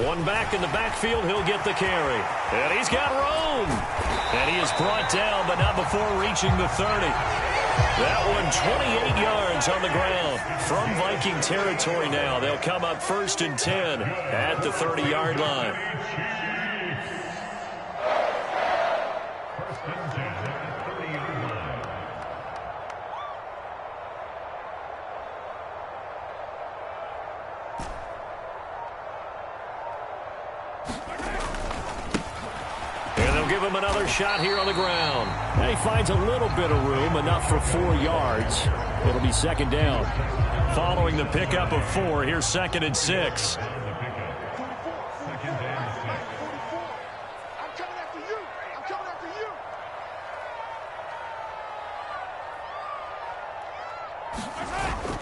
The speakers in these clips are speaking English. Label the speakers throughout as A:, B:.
A: One back in the backfield. He'll get the carry. And he's got room. And he is brought down, but not before reaching the 30. That one 28 yards on the ground from Viking territory now. They'll come up 1st and 10 at the 30-yard line. Give him another shot here on the ground. And he finds a little bit of room, enough for 4 yards. It'll be 2nd down. Following the pickup of 4, here's 2nd and 6.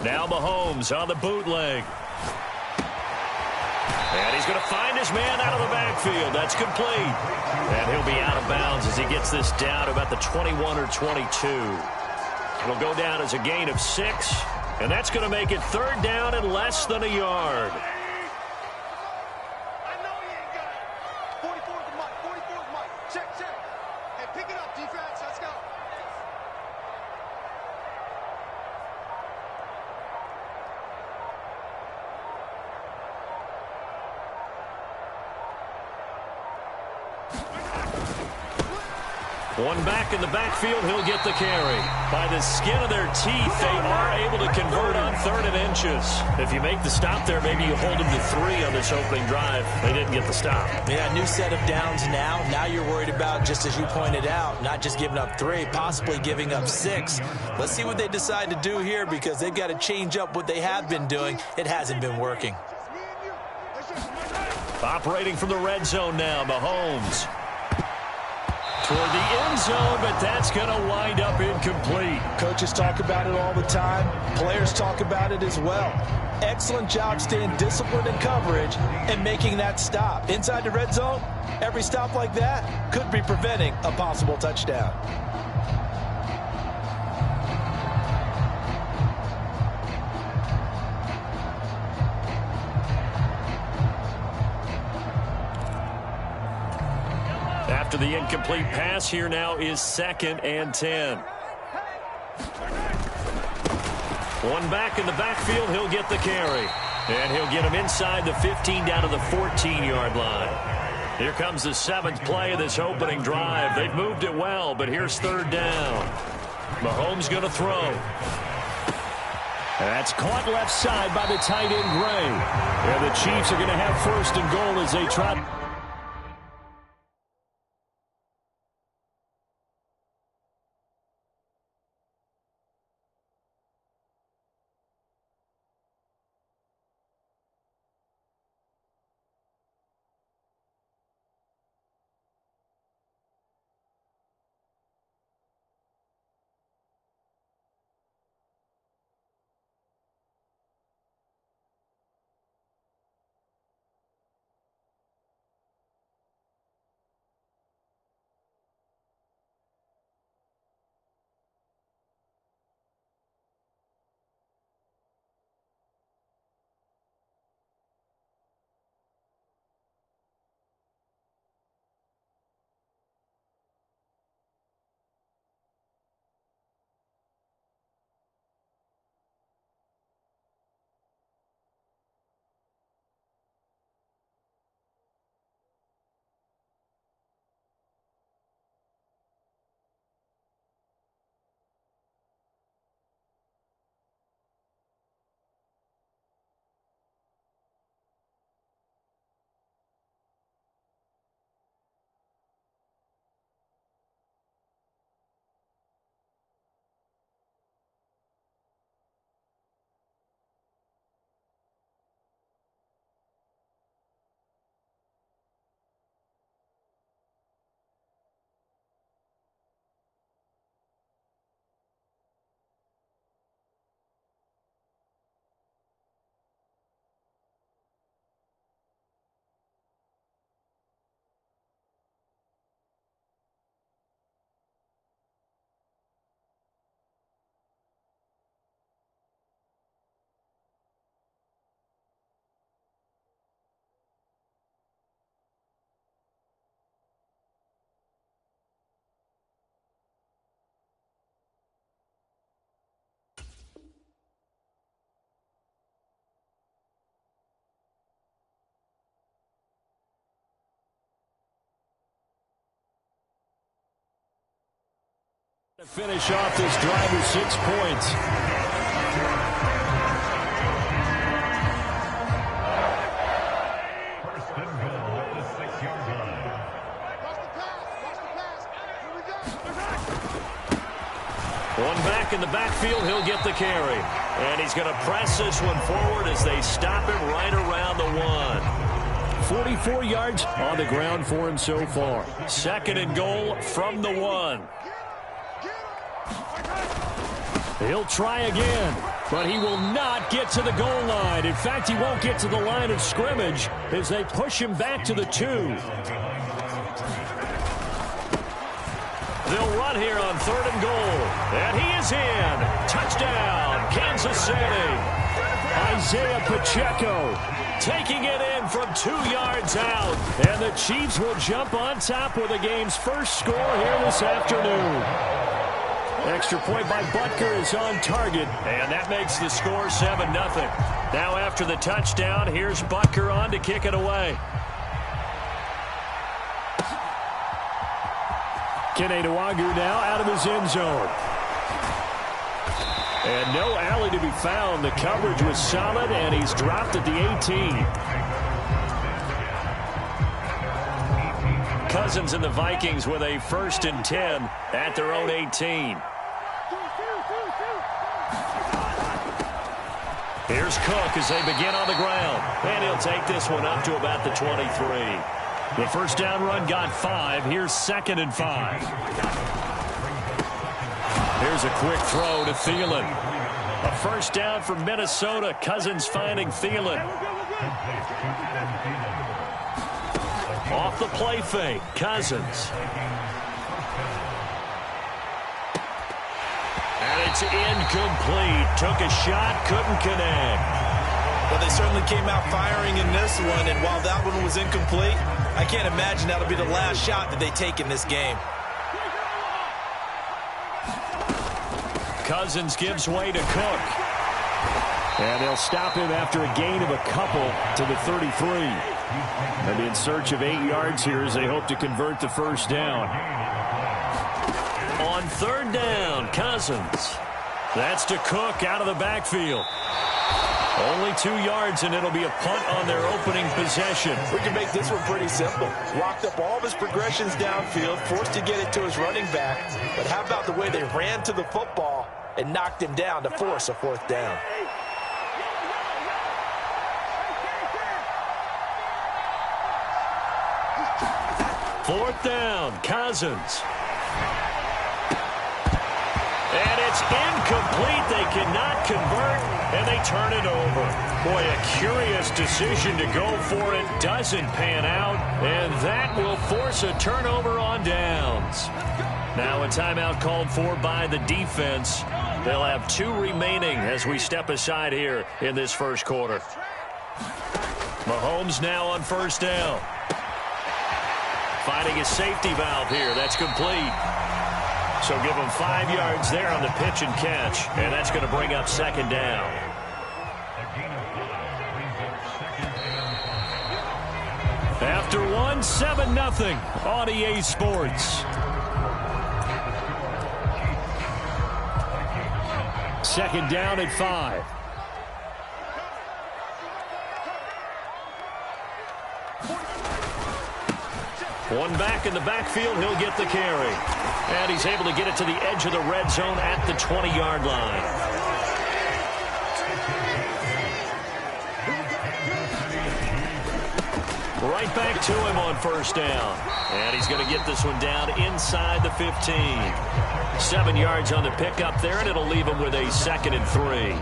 A: Now Mahomes on the bootleg. And he's going to find his man out of the backfield. That's complete. And he'll be out of bounds as he gets this down to about the 21 or 22. It'll go down as a gain of 6. And that's going to make it 3rd down and less than a yard.
B: I know he ain't got it. 44 is the mic. 44 is the mic. Check. Hey, pick it up, defense. Let's go.
A: One back in the backfield, he'll get the carry. By the skin of their teeth, they are able to convert on 3rd and inches. If you make the stop there, maybe you hold them to 3 on this opening drive. They didn't get the stop.
C: Yeah, new set of downs now. Now you're worried about, just as you pointed out, not just giving up 3, possibly giving up 6. Let's see what they decide to do here, because they've got to change up what they have been doing. It hasn't been working.
A: Operating from the red zone now, Mahomes. Toward the end zone, but that's going to wind up incomplete.
D: Coaches talk about it all the time. Players talk about it as well. Excellent job staying disciplined in coverage and making that stop. Inside the red zone, every stop like that could be preventing a possible touchdown.
A: After the incomplete pass, here now is 2nd and 10. One back in the backfield, he'll get the carry. And he'll get him inside the 15 down to the 14-yard line. Here comes the 7th play of this opening drive. They've moved it well, but here's 3rd down. Mahomes going to throw. That's caught left side by the tight end, Gray. And the Chiefs are going to have 1st and goal as they try. To finish off this drive with 6 points.
E: First and goal at the 6-yard line.
A: One back in the backfield, he'll get the carry. And he's going to press this one forward as they stop him right around the 1. 44 yards on the ground for him so far. Second and goal from the 1. He'll try again, but he will not get to the goal line. In fact, he won't get to the line of scrimmage as they push him back to the 2. They'll run here on 3rd and goal. And he is in. Touchdown, Kansas City. Isaiah Pacheco taking it in from 2 yards out. And the Chiefs will jump on top with the game's first score here this afternoon. Extra point by Butker is on target, and that makes the score 7-0. Now after the touchdown, here's Butker on to kick it away. Keneduagu now out of his end zone. And no alley to be found. The coverage was solid, and he's dropped at the 18. Cousins and the Vikings with a 1st and 10 at their own 18. Here's Cook as they begin on the ground. And he'll take this one up to about the 23. The first down run got 5. Here's 2nd and 5. Here's a quick throw to Thielen. A first down for Minnesota. Cousins finding Thielen. Off the play fake, Cousins. And it's incomplete. Took a shot, couldn't connect.
C: Well, they certainly came out firing in this one, and while that one was incomplete, I can't imagine that'll be the last shot that they take in this game.
A: Cousins gives way to Cook. And they'll stop him after a gain of a couple to the 33. And in search of 8 yards here as they hope to convert the first down. On 3rd down, Cousins. That's to Cook out of the backfield. Only 2 yards, and it'll be a punt on their opening possession.
D: We can make this one pretty simple. Locked up all of his progressions downfield, forced to get it to his running back. But how about the way they ran to the football and knocked him down to force a 4th down?
A: Fourth down, Cousins. And it's incomplete. They cannot convert, and they turn it over. Boy, a curious decision to go for it. Doesn't pan out, and that will force a turnover on downs. Now a timeout called for by the defense. They'll have 2 remaining as we step aside here in this first quarter. Mahomes now on first down. Finding a safety valve here. That's complete. So give him 5 yards there on the pitch and catch. And that's going to bring up 2nd down. After 1, 7-0 on EA Sports. 2nd down at 5. One back in the backfield, he'll get the carry. And he's able to get it to the edge of the red zone at the 20-yard line. Right back to him on first down. And he's going to get this one down inside the 15. 7 yards on the pickup there, and it'll leave him with a 2nd and 3.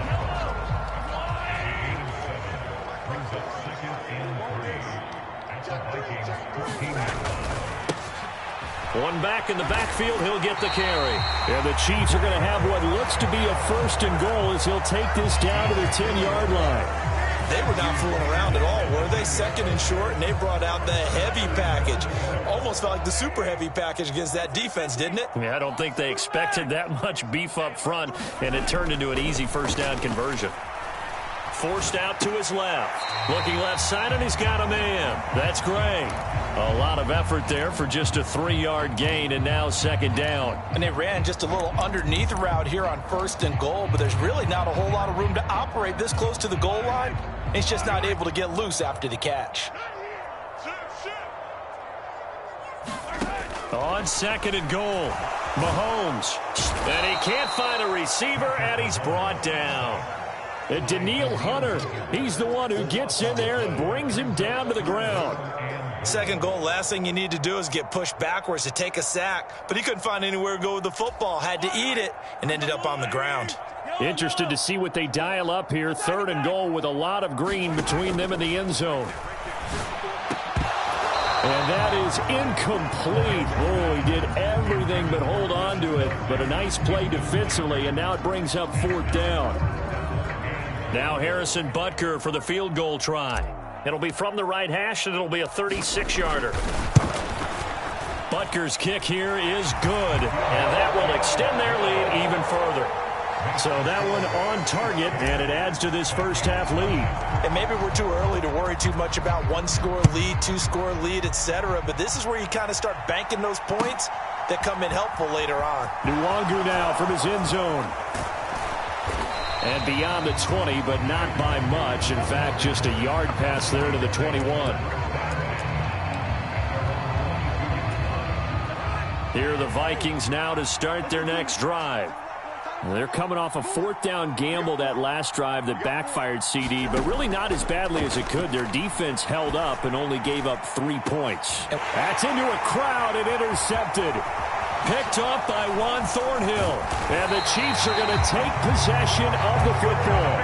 A: One back in the backfield, he'll get the carry. And the Chiefs are going to have what looks to be a 1st and goal as he'll take this down to the 10-yard line.
C: They were not fooling around at all, were they? 2nd and short, and they brought out the heavy package. Almost felt like the super heavy package against that defense, didn't it?
A: Yeah, I don't think they expected that much beef up front, and it turned into an easy first down conversion. forced out to his left. Looking left side, and he's got a man. That's great. A lot of effort there for just a 3-yard gain, and now second down.
C: And they ran just a little underneath route here on 1st and goal, but there's really not a whole lot of room to operate this close to the goal line. He's just not able to get loose after the catch.
A: On 2nd and goal, Mahomes. And he can't find a receiver, and he's brought down. And Daniil Hunter, he's the one who gets in there and brings him down to the ground.
C: 2nd goal, last thing you need to do is get pushed backwards to take a sack. But he couldn't find anywhere to go with the football. Had to eat it and ended up on the ground.
A: Interested to see what they dial up here. 3rd and goal with a lot of green between them and the end zone. And that is incomplete. Oh, he did everything but hold on to it. But a nice play defensively, and now it brings up 4th down. Now Harrison Butker for the field goal try. It'll be from the right hash, and it'll be a 36-yarder. Butker's kick here is good, and that will extend their lead even further. So that one on target, and it adds to this first half lead.
C: And maybe we're too early to worry too much about 1-score lead, 2-score lead, etc. But this is where you kind of start banking those points that come in helpful later on.
A: Nwangu now from his end zone. And beyond the 20, but not by much. In fact, just a yard pass there to the 21. Here are the Vikings now to start their next drive. They're coming off a 4th down gamble that last drive that backfired, CD, but really not as badly as it could. Their defense held up and only gave up 3 points. That's into a crowd and intercepted. Picked up by Juan Thornhill. And the Chiefs are going to take possession of the football.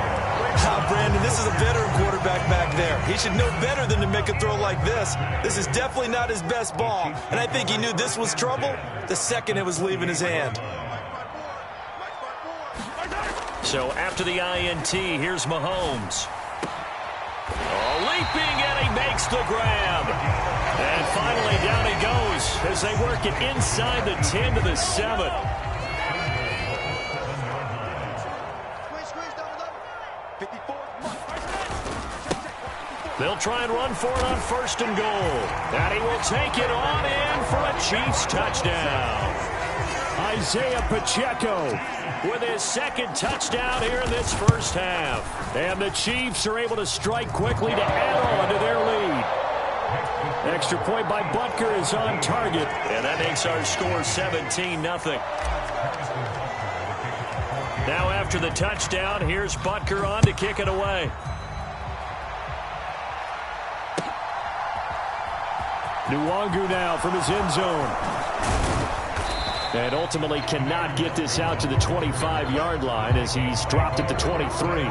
C: Brandon, this is a veteran quarterback back there. He should know better than to make a throw like this. This is definitely not his best ball. And I think he knew this was trouble the second it was leaving his hand.
A: So after the INT, here's Mahomes. Leaping, and he makes the grab. And finally down he goes as they work it inside the 10 to the 7. They'll try and run for it on 1st and goal. And he will take it on in for a Chiefs touchdown. Isaiah Pacheco with his 2nd touchdown here in this first half. And the Chiefs are able to strike quickly to add on to their lead. Extra point by Butker is on target. And that makes our score 17-0. Now after the touchdown, here's Butker on to kick it away. Nwangu now from his end zone. And ultimately cannot get this out to the 25-yard line as he's dropped at the 23.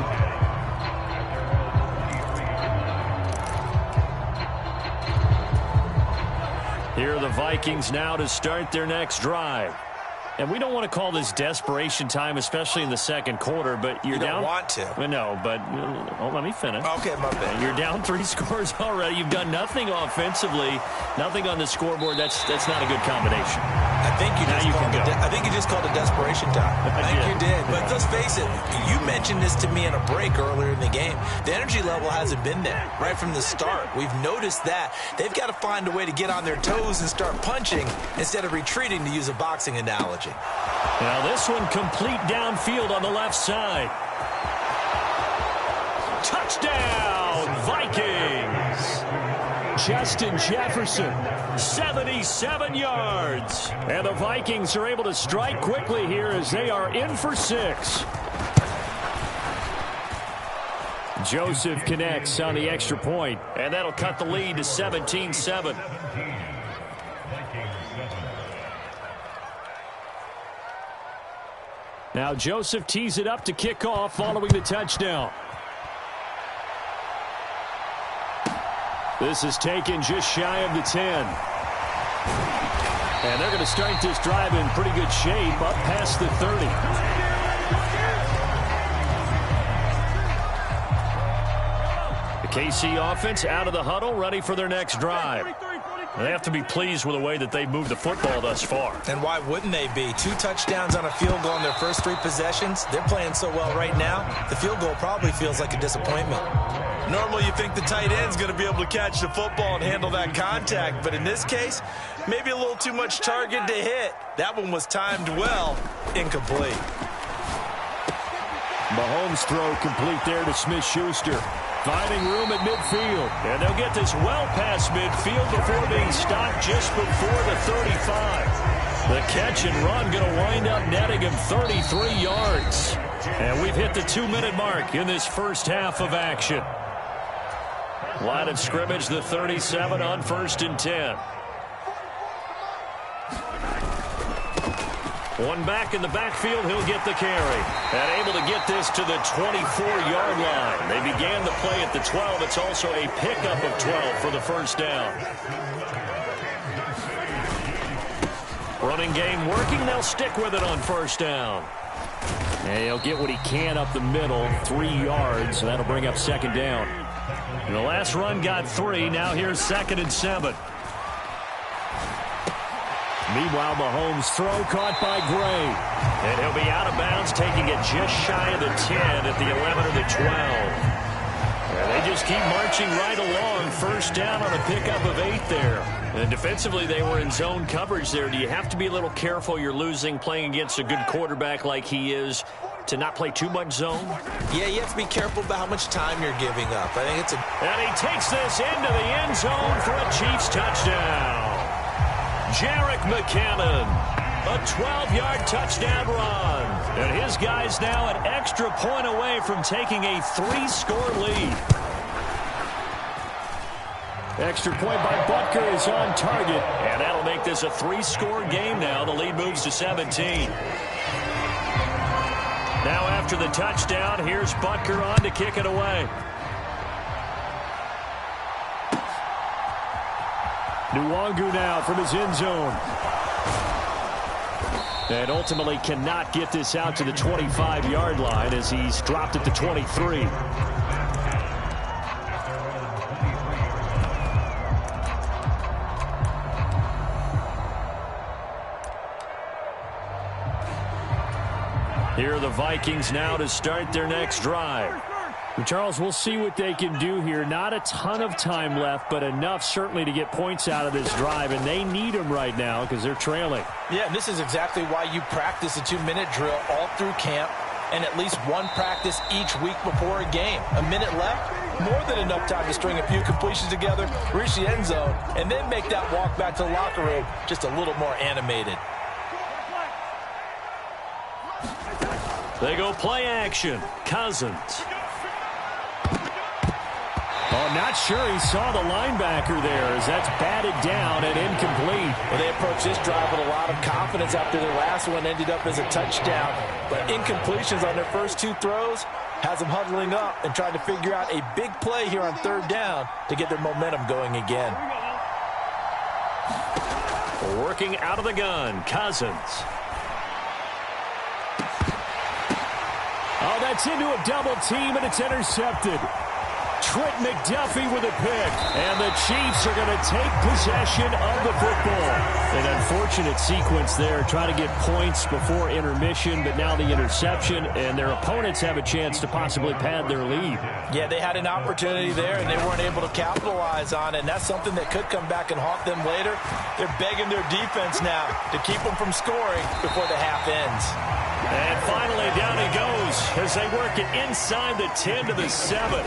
A: Here are the Vikings now to start their next drive. And we don't want to call this desperation time, especially in the 2nd quarter, but you're down.
C: You don't want to.
A: No, but let me finish.
C: Okay, my bad.
A: You're down 3 scores already. You've done nothing offensively, nothing on the scoreboard. That's not a good combination.
C: I think you just called it desperation time. I think you did. But let's face it, you mentioned this to me in a break earlier in the game. The energy level hasn't been there right from the start. We've noticed that. They've got to find a way to get on their toes and start punching instead of retreating, to use a boxing analogy.
A: Now this one complete downfield on the left side. Touchdown, Vikings! Justin Jefferson, 77 yards. And the Vikings are able to strike quickly here as they are in for 6. Joseph connects on the extra point, and that'll cut the lead to 17-7. Now Joseph tees it up to kick off following the touchdown. This is taken just shy of the 10. And they're going to start this drive in pretty good shape up past the 30. The KC offense out of the huddle, ready for their next drive. They have to be pleased with the way that they've moved the football thus far.
C: And why wouldn't they be? 2 touchdowns on a field goal in their first 3 possessions. They're playing so well right now, the field goal probably feels like a disappointment. Normally you think the tight end's going to be able to catch the football and handle that contact, but in this case, maybe a little too much target to hit. That one was timed well, incomplete.
A: Mahomes' throw complete there to Smith-Schuster. Finding room at midfield. And they'll get this well past midfield before being stopped just before the 35. The catch and run going to wind up netting him 33 yards. And we've hit the 2-minute mark in this first half of action. Line of scrimmage, the 37 on 1st and 10. One back in the backfield, he'll get the carry. And able to get this to the 24-yard line. They began the play at the 12. It's also a pickup of 12 for the first down. Running game working. They'll stick with it on first down. And he'll get what he can up the middle, 3 yards. And that'll bring up second down. And the last run got 3. Now here's 2nd and 7. Meanwhile, Mahomes' throw caught by Gray. And he'll be out of bounds, taking it just shy of the 10 at the 11 or the 12. And they just keep marching right along. First down on a pickup of 8 there. And defensively, they were in zone coverage there. Do you have to be a little careful? You're losing, playing against a good quarterback like he is, to not play too much zone?
C: Yeah, you have to be careful about how much time you're giving up. I think it's a...
A: And he takes this into the end zone for a Chiefs touchdown. Jerick McKinnon, a 12-yard touchdown run. And his guy's now an extra point away from taking a 3-score lead. Extra point by Butker is on target. And that'll make this a 3-score game now. The lead moves to 17. Now after the touchdown, here's Butker on to kick it away. Nwangu now from his end zone. And ultimately cannot get this out to the 25-yard line as he's dropped at the 23. Here are the Vikings now to start their next drive. And Charles, we'll see what they can do here. Not a ton of time left, but enough certainly to get points out of this drive, and they need them right now because they're trailing.
C: Yeah, and this is exactly why you practice a 2-minute drill all through camp and at least one practice each week before a game. A minute left, more than enough time to string a few completions together, reach the end zone, and then make that walk back to the locker room just a little more animated.
A: They go play action. Cousins. Oh, not sure he saw the linebacker there as that's batted down and incomplete.
C: Well, they approached this drive with a lot of confidence after their last one ended up as a touchdown. But incompletions on their first 2 throws has them huddling up and trying to figure out a big play here on 3rd down to get their momentum going again.
A: Working out of the gun, Cousins. Oh, that's into a double team, and it's intercepted. Trent McDuffie with a pick. And the Chiefs are going to take possession of the football. An unfortunate sequence there, trying to get points before intermission, but now the interception, and their opponents have a chance to possibly pad their lead.
C: Yeah, they had an opportunity there, and they weren't able to capitalize on it, and that's something that could come back and haunt them later. They're begging their defense now to keep them from scoring before the half ends.
A: And finally, down he goes as they work it inside the 10 to the 7.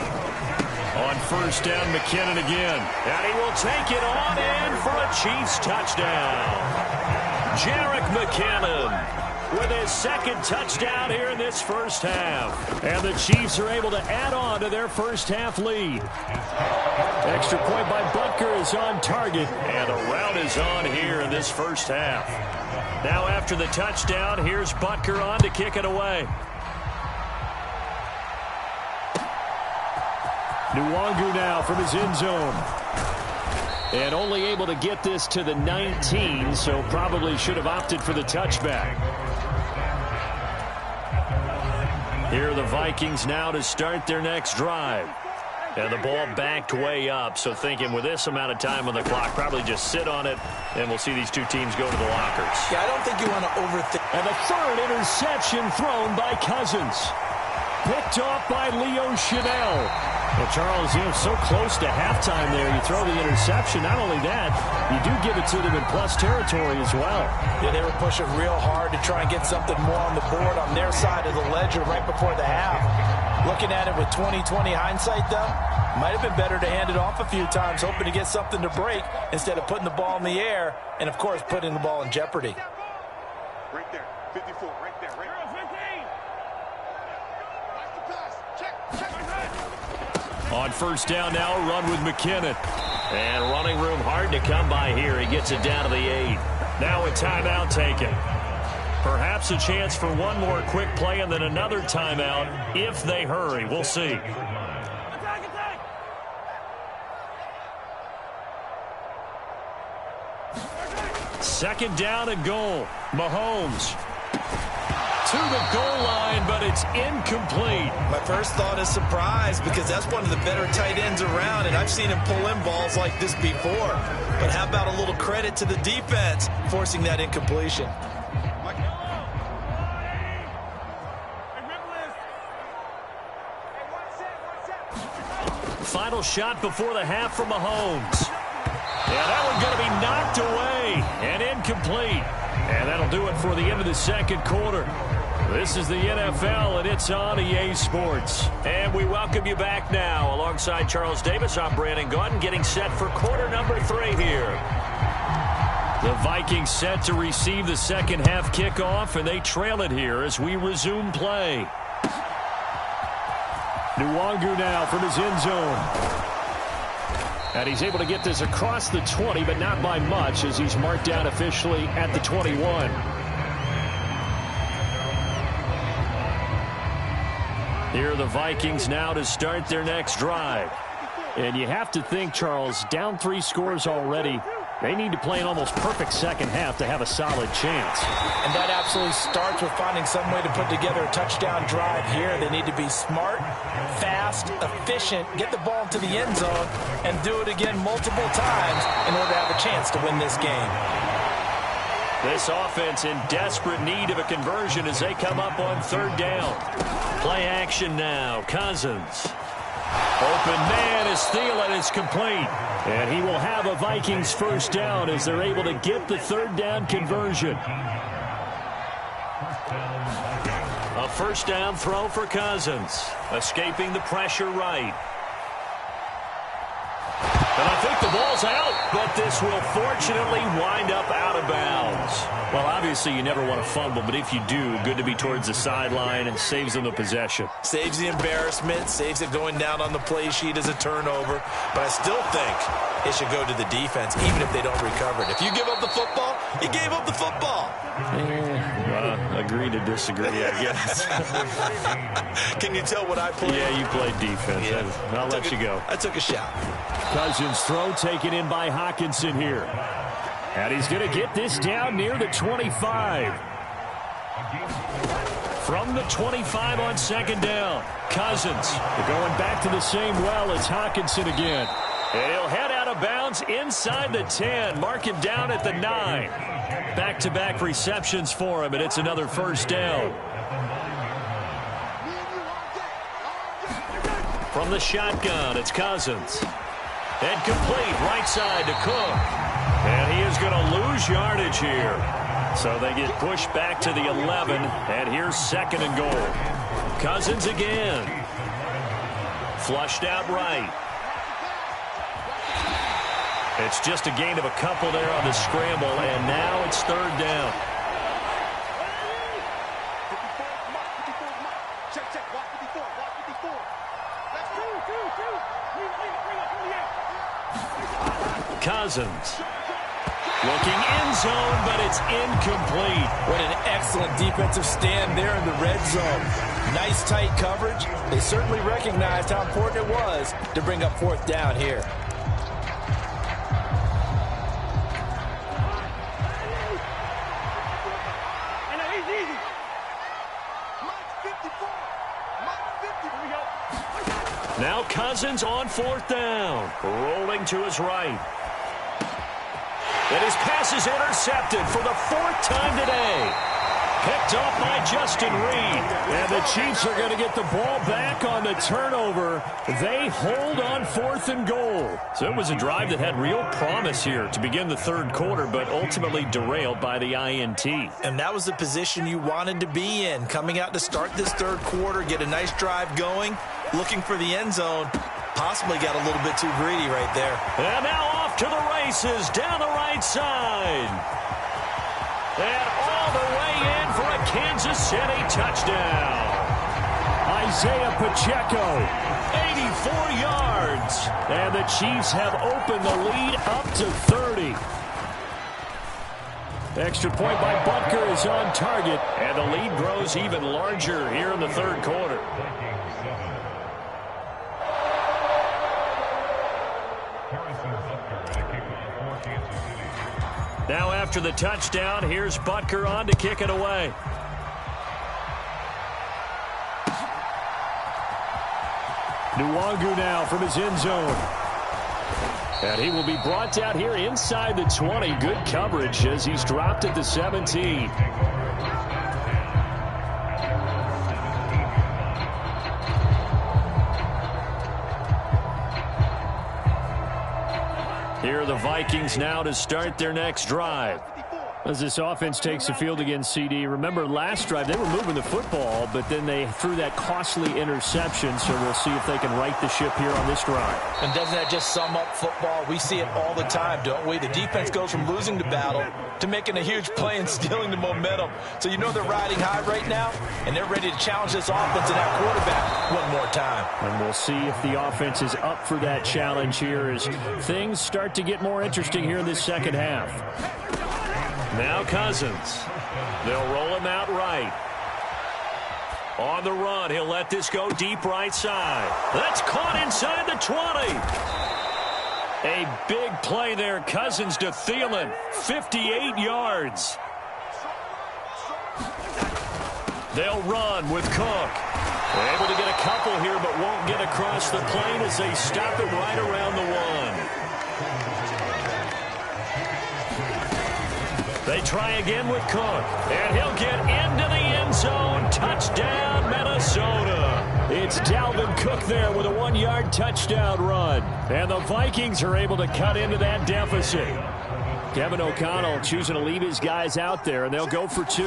A: On first down, McKinnon again. And he will take it on in for a Chiefs touchdown. Jerick McKinnon with his 2nd touchdown here in this first half. And the Chiefs are able to add on to their first half lead. Extra point by Butker is on target. And a rout is on here in this first half. Now after the touchdown, here's Butker on to kick it away. Nwangu now from his end zone. And only able to get this to the 19, so probably should have opted for the touchback. Here are the Vikings now to start their next drive. And the ball backed way up, so thinking with this amount of time on the clock, probably just sit on it, and we'll see these two teams go to the lockers.
C: Yeah, I don't think you want to overthink.
A: And the third interception thrown by Cousins. Picked off by Leo Chanel. Well, Charles, so close to halftime there. You throw the interception. Not only that, you do give it to them in plus territory as well.
C: Yeah, they were pushing real hard to try and get something more on the board on their side of the ledger right before the half. Looking at it with 20/20 hindsight, though, might have been better to hand it off a few times, hoping to get something to break instead of putting the ball in the air and, of course, putting the ball in jeopardy.
B: Right there, 54, right there, right there. 15. Watch the pass. Check.
A: On first down now, a run with McKinnon. And running room hard to come by here. He gets it down to the 8. Now a timeout taken. Perhaps a chance for one more quick play and then another timeout if they hurry. We'll see. Second down and goal. Mahomes to the goal line, but it's incomplete.
C: My first thought is surprise because that's one of the better tight ends around, and I've seen him pull in balls like this before. But how about a little credit to the defense forcing that incompletion?
A: Final shot before the half from Mahomes. Yeah, that one going to be knocked away and incomplete. And that'll do it for the end of the second quarter. This is the NFL, and it's on EA Sports. And we welcome you back now. Alongside Charles Davis, I'm Brandon Gaudin, getting set for quarter number 3 here. The Vikings set to receive the second half kickoff, and they trail it here as we resume play. Nwangu now from his end zone. And he's able to get this across the 20, but not by much as he's marked down officially at the 21. Here are the Vikings now to start their next drive. And you have to think, Charles, down 3 scores already. They need to play an almost perfect second half to have a solid chance.
C: And that absolutely starts with finding some way to put together a touchdown drive here. They need to be smart, fast, efficient, get the ball to the end zone, and do it again multiple times in order to have a chance to win this game.
A: This offense in desperate need of a conversion as they come up on third down. Play action now. Cousins. Open man is Thielen. It's complete. And he will have a Vikings first down as they're able to get the third down conversion. A first down throw for Cousins. Escaping the pressure right. And I think the ball's out, but this will fortunately wind up out of bounds. Well, obviously you never want to fumble, but if you do, good to be towards the sideline and saves them the possession.
C: Saves the embarrassment, saves it going down on the play sheet as a turnover. But I still think it should go to the defense, even if they don't recover it. If you give up the football, you gave up the football.
A: Agree to disagree, I guess.
C: Can you tell what I played?
A: Yeah, you played defense.
C: Yeah.
A: I'll let you go.
C: I took a shot.
A: Cousins' throw taken in by Hawkinson here. And he's going to get this down near the 25. From the 25 on second down. Cousins going back to the same well as Hawkinson again. And he'll head out of bounds inside the 10. Mark him down at the 9. Back-to-back receptions for him, and it's another first down. From the shotgun, it's Cousins. And complete right side to Cook. And he is going to lose yardage here. So they get pushed back to the 11, and here's second and goal. Cousins again. Flushed out right. It's just a gain of a couple there on the scramble, and now it's third down. Cousins looking end zone, but it's incomplete.
C: What an excellent defensive stand there in the red zone. Nice tight coverage. They certainly recognized how important it was to bring up fourth down here.
A: Now Cousins on 4th down. Rolling to his right. And his pass is intercepted for the 4th time today. Picked off by Justin Reed.
F: And the Chiefs are going to get the ball back on the turnover. They hold on 4th and goal.
A: So it was a drive that had real promise here to begin the 3rd quarter, but ultimately derailed by the INT.
C: And that was the position you wanted to be in. Coming out to start this 3rd quarter, get a nice drive going, looking for the end zone. Possibly got a little bit too greedy right there.
A: And now off to the races down the right side. And all the way in for a Kansas City touchdown.
F: Isaiah Pacheco.
A: 84 yards.
F: And the Chiefs have opened the lead up to 30. Extra point by Butker is on target.
A: And the lead grows even larger here in the 3rd quarter. Now after the touchdown, here's Butker on to kick it away.
F: Nwangu now from his end zone. And he will be brought down here inside the 20. Good coverage as he's dropped at the 17.
A: Here are the Vikings now to start their next drive.
F: As this offense takes the field against CD, remember last drive they were moving the football, but then they threw that costly interception, so we'll see if they can right the ship here on this drive.
C: And doesn't that just sum up football? We see it all the time, don't we? The defense goes from losing the battle to making a huge play and stealing the momentum. So you know they're riding high right now, and they're ready to challenge this offense and that quarterback one more time.
F: And we'll see if the offense is up for that challenge here as things start to get more interesting here in this second half.
A: Now Cousins. They'll roll him out right. On the run, he'll let this go deep right side. That's caught inside the 20. A big play there. Cousins to Thielen. 58 yards. They'll run with Cook. Able to get a couple here, but won't get across the plane as they stop it right around the 1. They try again with Cook, and he'll get into the end zone. Touchdown, Minnesota.
F: It's Dalvin Cook there with a 1-yard touchdown run. And the Vikings are able to cut into that deficit. Kevin O'Connell choosing to leave his guys out there, and they'll go for 2.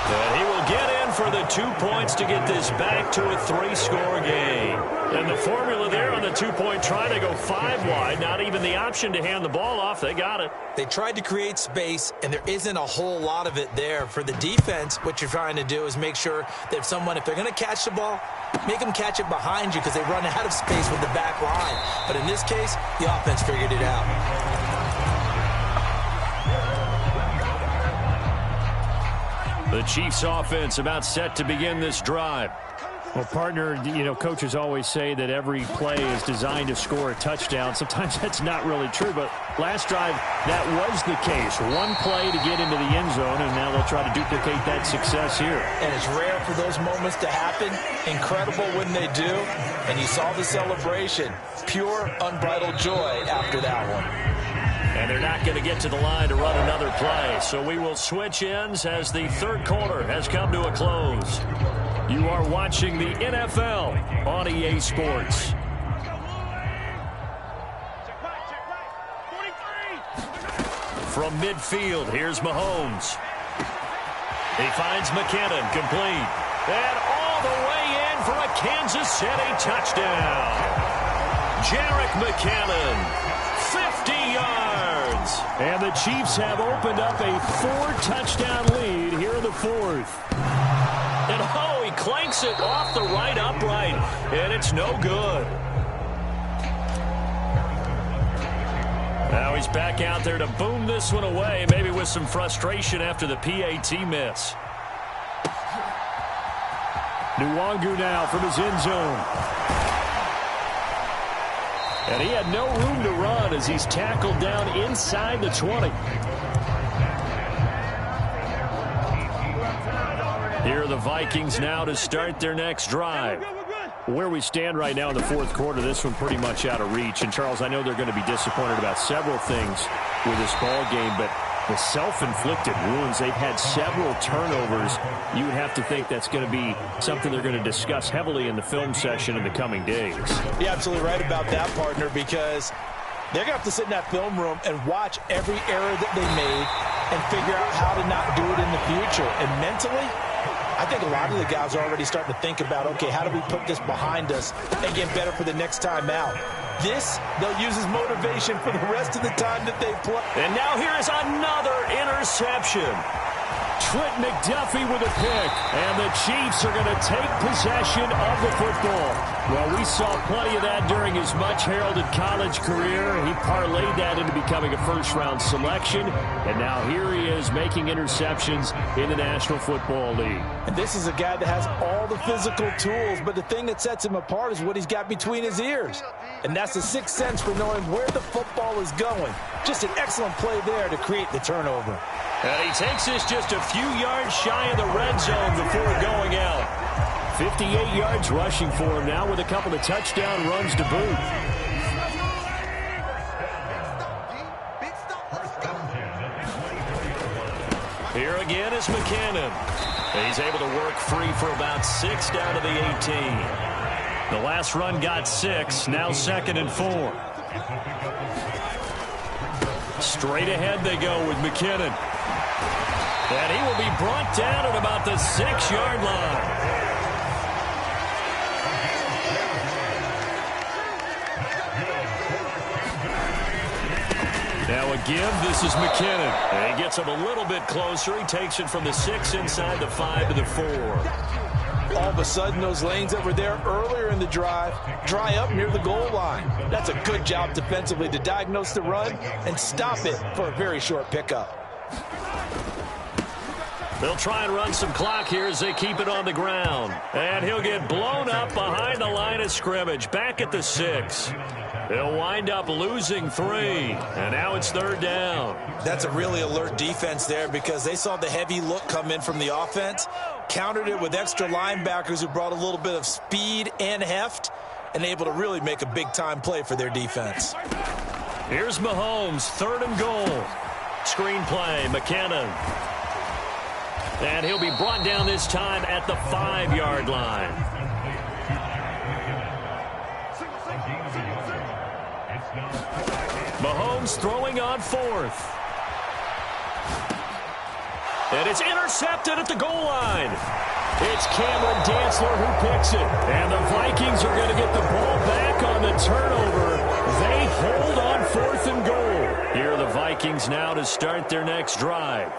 A: And he will get in for the 2 points to get this back to a 3-score game. And the formula there on the 2-point try to go 5 wide. Not even the option to hand the ball off. They got it.
C: They tried to create space, and there isn't a whole lot of it there. For the defense, what you're trying to do is make sure that if they're going to catch the ball, make them catch it behind you because they run out of space with the back line. But in this case, the offense figured it out.
A: The Chiefs offense about set to begin this drive.
F: Well, partner, coaches always say that every play is designed to score a touchdown. Sometimes that's not really true, but last drive, that was the case. One play to get into the end zone, and now they'll try to duplicate that success here.
C: And it's rare for those moments to happen. Incredible when they do. And you saw the celebration. Pure, unbridled joy after that one.
A: And they're not going to get to the line to run another play. So we will switch ends as the 3rd quarter has come to a close. You are watching the NFL on EA Sports. From midfield, here's Mahomes. He finds McKinnon, complete. And all the way in for a Kansas City touchdown. Jerick McKinnon, 50 yards.
F: And the Chiefs have opened up a 4-touchdown lead here in the 4th.
A: And he clanks it off the right upright, and it's no good. Now he's back out there to boom this one away, maybe with some frustration after the PAT miss.
F: Nwangu now from his end zone. And he had no room to run as he's tackled down inside the 20.
A: Here are the Vikings now to start their next drive.
F: where we stand right now in the fourth quarter, this one pretty much out of reach. And, Charles, I know they're going to be disappointed about several things with this ball game, but the self-inflicted wounds, they've had several turnovers. You would have to think that's going to be something they're going to discuss heavily in the film session in the coming days.
D: You're absolutely right about that, partner, because they're going to have to sit in that film room and watch every error that they made and figure out how to not do it in the future. And mentally, I think a lot of the guys are already starting to think about, okay, how do we put this behind us and get better for the next time out? This, they'll use as motivation for the rest of the time that they play.
A: And now here is another interception.
F: Trent McDuffie with a pick, and the Chiefs are going to take possession of the football. Well, we saw plenty of that during his much-heralded college career. He parlayed that into becoming a first-round selection, and now here he is making interceptions in the National Football League.
D: And this is a guy that has all the physical tools, but the thing that sets him apart is what he's got between his ears. And that's the sixth sense for knowing where the football is going. Just an excellent play there to create the turnover.
A: And he takes this just a few yards shy of the red zone before going out.
F: 58 yards rushing for him now with a couple of touchdown runs to boot.
A: Here again is McKinnon. He's able to work free for about 6 down to the 18. The last run got 6, now 2nd and 4. Straight ahead they go with McKinnon. And he will be brought down at about the 6-yard line. Now again, this is McKinnon. And he gets him a little bit closer. He takes it from the 6 inside the 5 to the 4.
D: All of a sudden, those lanes that were there earlier in the drive dry up near the goal line. That's a good job defensively to diagnose the run and stop it for a very short pickup.
A: They'll try and run some clock here as they keep it on the ground. And he'll get blown up behind the line of scrimmage, back at the 6. They'll wind up losing 3. And now it's 3rd down.
C: That's a really alert defense there because they saw the heavy look come in from the offense, countered it with extra linebackers who brought a little bit of speed and heft, and able to really make a big-time play for their defense.
A: Here's Mahomes, 3rd and goal. Screen play, McKinnon. And he'll be brought down this time at the 5-yard line. Mahomes throwing on 4th. And it's intercepted at the goal line. It's Cameron Dantzler who picks it. And the Vikings are going to get the ball back on the turnover. They hold on 4th and goal. Here are the Vikings now to start their next drive.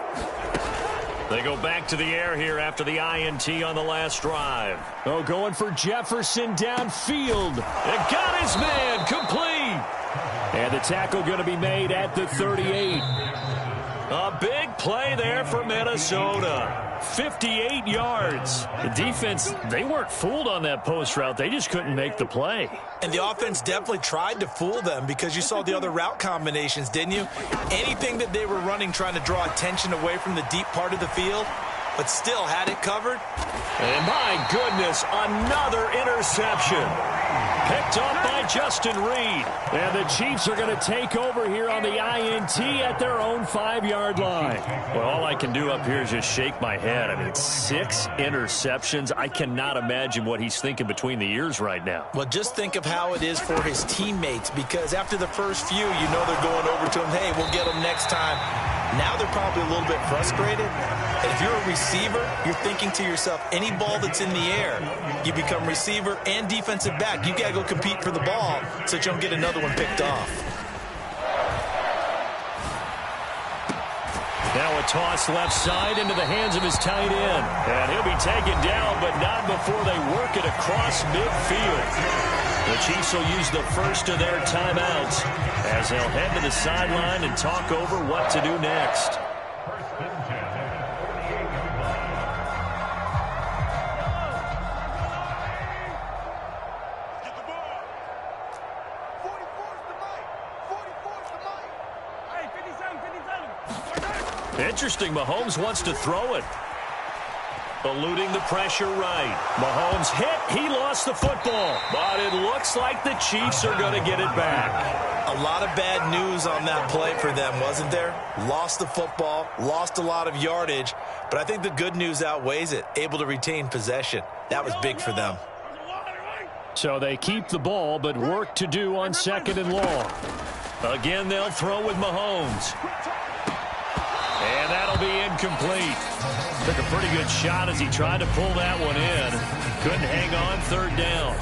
A: They go back to the air here after the INT on the last drive.
F: Oh, going for Jefferson downfield.
A: And got his man complete.
F: And the tackle going to be made at the 38.
A: A big play there for Minnesota. 58 yards.
F: The defense, they weren't fooled on that post route. They just couldn't make the play.
C: And the offense definitely tried to fool them because you saw the other route combinations, didn't you? Anything that they were running trying to draw attention away from the deep part of the field, but still had it covered.
A: And my goodness, another interception. Picked up by Justin Reed.
F: And the Chiefs are going to take over here on the INT at their own 5-yard line.
A: Well, all I can do up here is just shake my head. I mean, 6 interceptions. I cannot imagine what he's thinking between the ears right now.
C: Well, just think of how it is for his teammates, because after the first few, you know they're going over to him, hey, we'll get them next time. Now they're probably a little bit frustrated. And if you're a receiver, you're thinking to yourself, any ball that's in the air, you become receiver and defensive back. You got to go compete for the ball so that you don't get another one picked off.
A: Now a toss left side into the hands of his tight end. And he'll be taken down, but not before they work it across midfield. The Chiefs will use the first of their timeouts as they'll head to the sideline and talk over what to do next. Interesting, Mahomes wants to throw it. Eluding the pressure right. Mahomes hit. He lost the football. But it looks like the Chiefs are going to get it back.
C: A lot of bad news on that play for them, wasn't there? Lost the football, lost a lot of yardage, but I think the good news outweighs it. Able to retain possession. That was big for them.
F: So they keep the ball, but work to do on 2nd and long.
A: Again, they'll throw with Mahomes. And that'll be incomplete. Took a pretty good shot as he tried to pull that one in. Couldn't hang on 3rd down.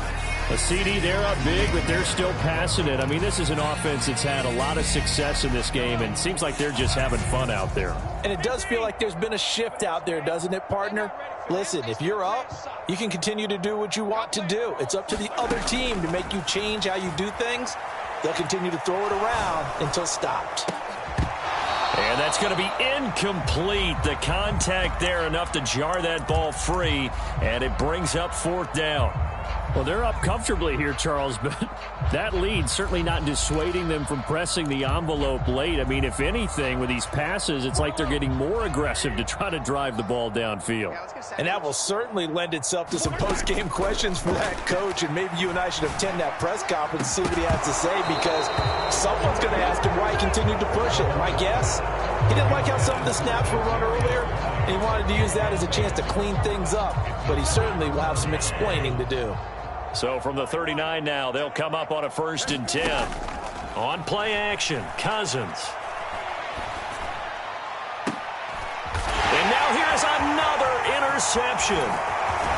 F: A CD, they're up big, but they're still passing it. I mean, this is an offense that's had a lot of success in this game, and it seems like they're just having fun out there.
D: And it does feel like there's been a shift out there, doesn't it, partner? Listen, if you're up, you can continue to do what you want to do. It's up to the other team to make you change how you do things. They'll continue to throw it around until stopped.
A: And that's going to be incomplete. The contact there enough to jar that ball free, and it brings up 4th down.
F: Well, they're up comfortably here, Charles, but that lead certainly not dissuading them from pressing the envelope late. I mean, if anything, with these passes, it's like they're getting more aggressive to try to drive the ball downfield.
D: And that will certainly lend itself to some post-game questions for that coach, and maybe you and I should attend that press conference and see what he has to say, because someone's going to ask him why he continued to push it. My guess, he didn't like how some of the snaps were run earlier, and he wanted to use that as a chance to clean things up, but he certainly will have some explaining to do.
A: So from the 39 now, they'll come up on a 1st and 10. On play action, Cousins. And now here's another interception.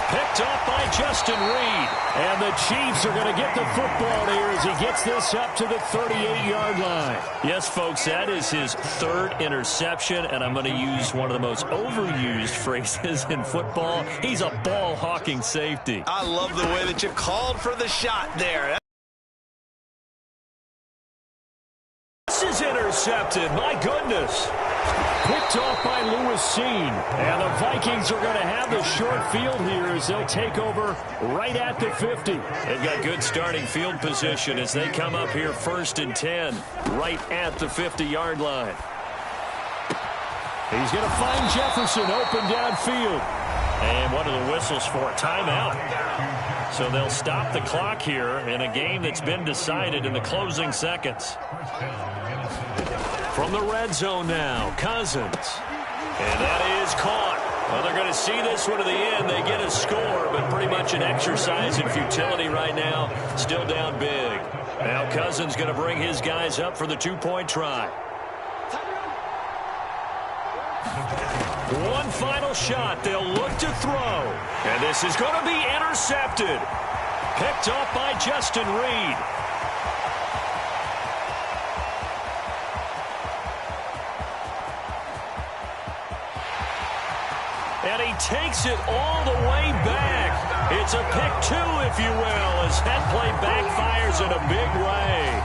A: Picked up by Justin Reed. And the Chiefs are going to get the football here as he gets this up to the 38-yard line. Yes, folks, that is his 3rd interception, and I'm going to use one of the most overused phrases in football. He's a ball-hawking safety.
C: I love the way that you called for the shot there.
A: This is intercepted. My goodness.
F: Picked off by Lewis Seen. And the Vikings are going to have the short field here as they'll take over right at the 50.
A: They've got good starting field position as they come up here 1st and 10, right at the 50-yard line.
F: He's going to find Jefferson open downfield.
A: And what are the whistles for? Timeout. So they'll stop the clock here in a game that's been decided in the closing seconds. From the red zone now, Cousins. And that is caught. Well, they're going to see this one to the end. They get a score, but pretty much an exercise in futility right now. Still down big. Now Cousins going to bring his guys up for the 2-point try. One final shot. They'll look to throw. And this is going to be intercepted. Picked off by Justin Reed. And he takes it all the way back. It's a pick 2, if you will, as that play backfires in a big way.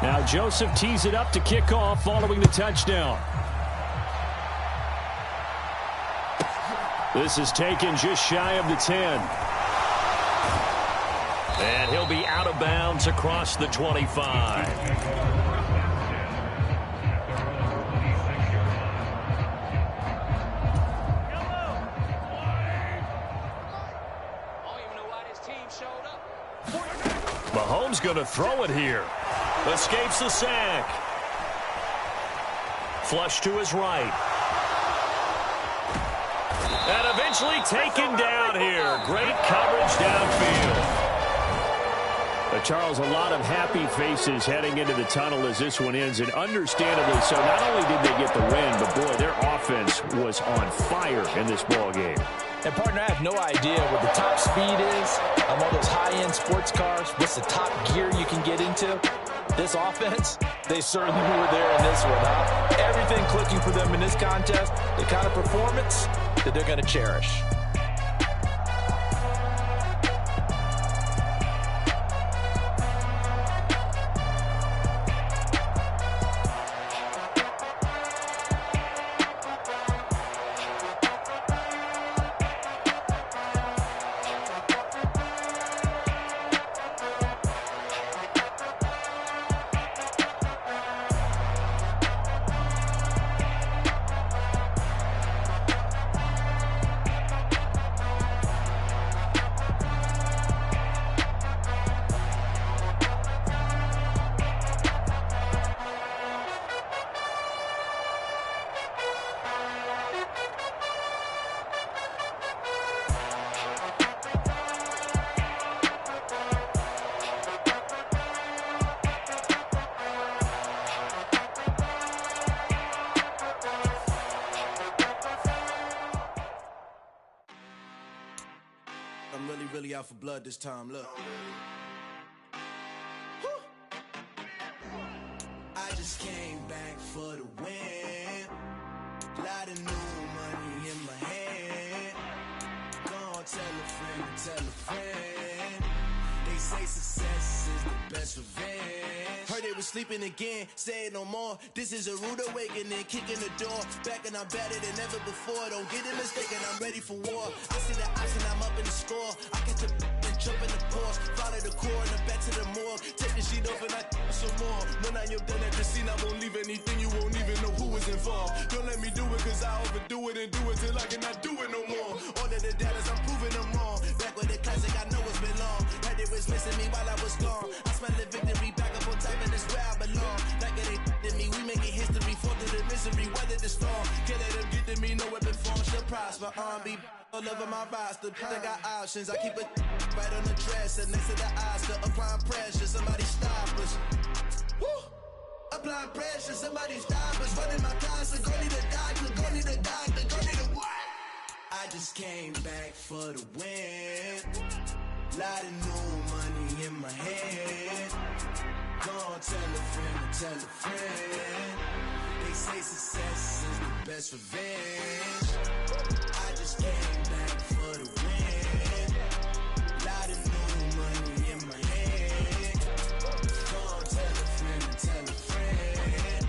F: Now Joseph tees it up to kick off following the touchdown. This is taken just shy of the 10.
A: And he'll be out of bounds across the 25. Mahomes going to throw it here. Escapes the sack. Flush to his right. And eventually taken down here. Great coverage downfield.
F: Charles, a lot of happy faces heading into the tunnel as this one ends, and understandably so. Not only did they get the win, but boy, their offense was on fire in this ball game.
D: And, partner, I have no idea what the top speed is on all those high-end sports cars. What's the top gear you can get into? This offense, they certainly were there in this one, huh? Everything clicking for them in this contest, the kind of performance that they're going to cherish.
G: really out for blood this time, look. I just came back for the win. Lot of new money in my hand. Gonna tell a friend to tell a friend. They say success is the best revenge. Heard they was sleeping again, say it no more. This is a rude awakening, kicking the door. Back and I'm better than ever before. Don't get it mistaken, I'm ready for war. I see the option, I'm up in the score. I catch a and jump in the pause. Follow the core and then back to the morgue. Take the sheet off and I some more. When I'm done at the scene, I won't leave anything. You won't even know who was involved. Don't let me do it, cause I overdo it and do it till I cannot do it no more. All of the doubters, I'm proving them wrong. Back with the classic, I know it's been long. Heard they was missing me while I was gone. I smell the victory, back up on top, and it's where I belong. Like it ain't to me, we making history. Fall through the misery, weather the storm. Can't let them get to me, no weapon form shall prosper. R&B all over my roster. I got options, I keep it right on the dresser. Next to the Oscar, applying pressure, somebody stop us. Woo! Applying pressure, somebody stop us. Running my class, go need a doctor, go need a doctor, go need a what? I just came back for the win. Lot of new money in my hand. Gonna tell a friend to tell a friend. They say success is the best revenge. I just came back for the win. Lot of new money in my hand. Gonna tell a friend to tell a friend.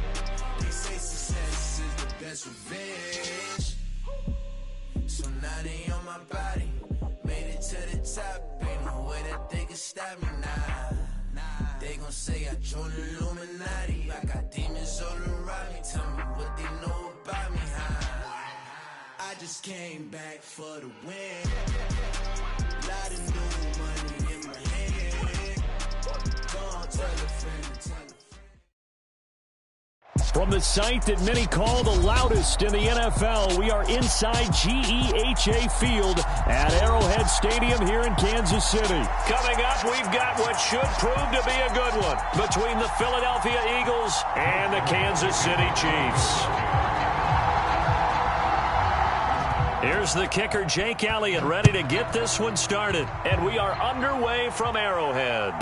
G: They say success is the best revenge. So now they on my body. Made it to the top. Ain't no way that they can stop me now. They gon' say I joined the Illuminati. I got demons all around me. Tell me what they know about me, huh? I just came back for the win. Lot of new money in my hand. Gonna tell a friend to tell a friend.
F: From the site that many call the loudest in the NFL, we are inside GEHA Field at Arrowhead Stadium here in Kansas City. Coming up, we've got what should prove to be a good one between the Philadelphia Eagles and the Kansas City Chiefs. Here's the kicker, Jake Elliott, ready to get this one started. And we are underway from Arrowhead.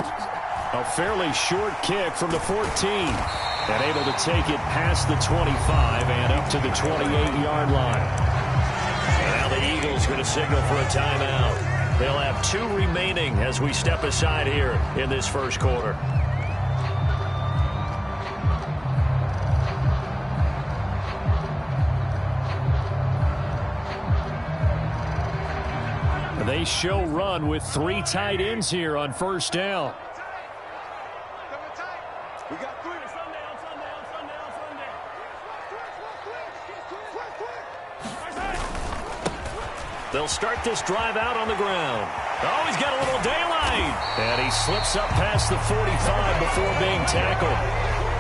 F: A fairly short kick from the 14. And able to take it past the 25 and up to the 28-yard line. And now the Eagles going to signal for a timeout. They'll have 2 remaining as we step aside here in this first quarter. They show run with 3 tight ends here on first down.
B: We got 3.
A: They'll start this drive out on the ground. Oh, he's got a little daylight. And he slips up past the 45 before being tackled.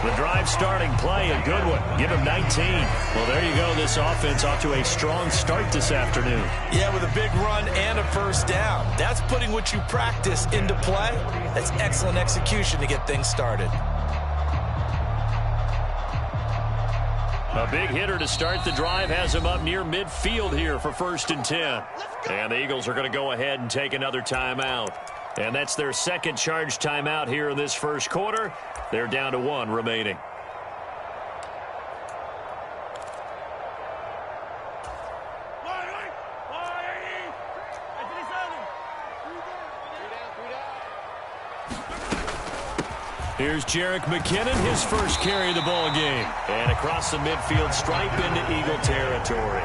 A: The drive starting play, a good one. Give him 19. Well, there you go. This offense off to a strong start this afternoon.
C: Yeah, with a big run and a first down. That's putting what you practice into play. That's excellent execution to get things started.
A: A big hitter to start the drive has him up near midfield here for 1st and 10. And the Eagles are going to go ahead and take another timeout. And that's their second charge timeout here in this first quarter. They're down to 1 remaining. Here's Jerick McKinnon, his first carry of the ball game. And across the midfield stripe into Eagle territory.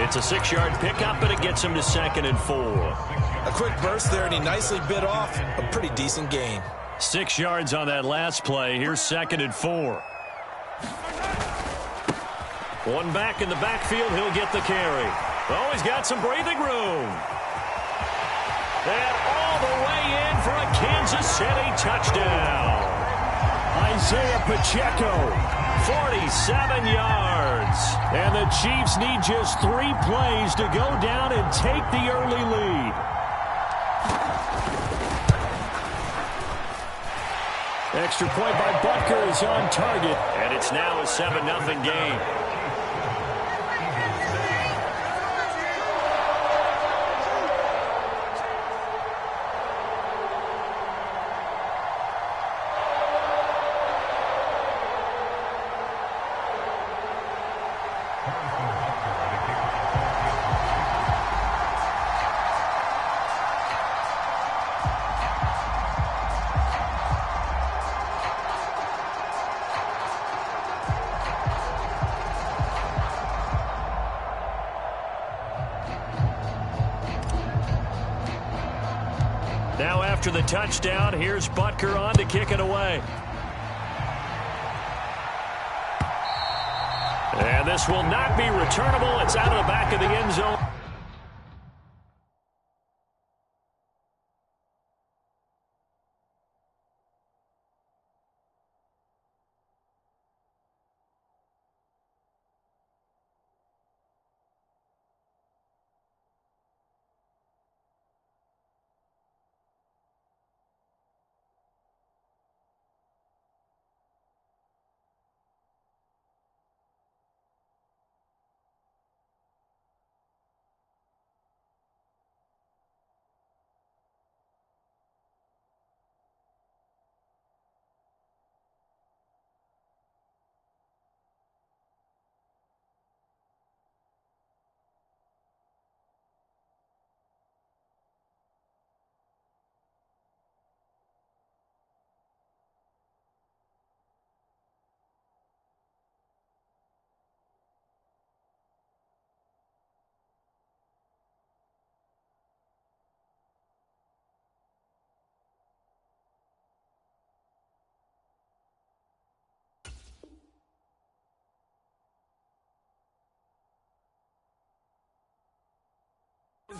A: It's a 6-yard pickup, but it gets him to 2nd and 4.
C: A quick burst there, and he nicely bit off a pretty decent gain.
A: 6 yards on that last play. Here's 2nd and 4. One back in the backfield. He'll get the carry. Oh, he's got some breathing room. And all the way in for a Kansas City touchdown.
F: Isaiah Pacheco,
A: 47 yards.
F: and the Chiefs need just 3 plays to go down and take the early lead. Extra point by Butker is on target.
A: And it's now a 7-0 game. Now after the touchdown, here's Butker on to kick it away. And this will not be returnable. It's out of the back of the end zone.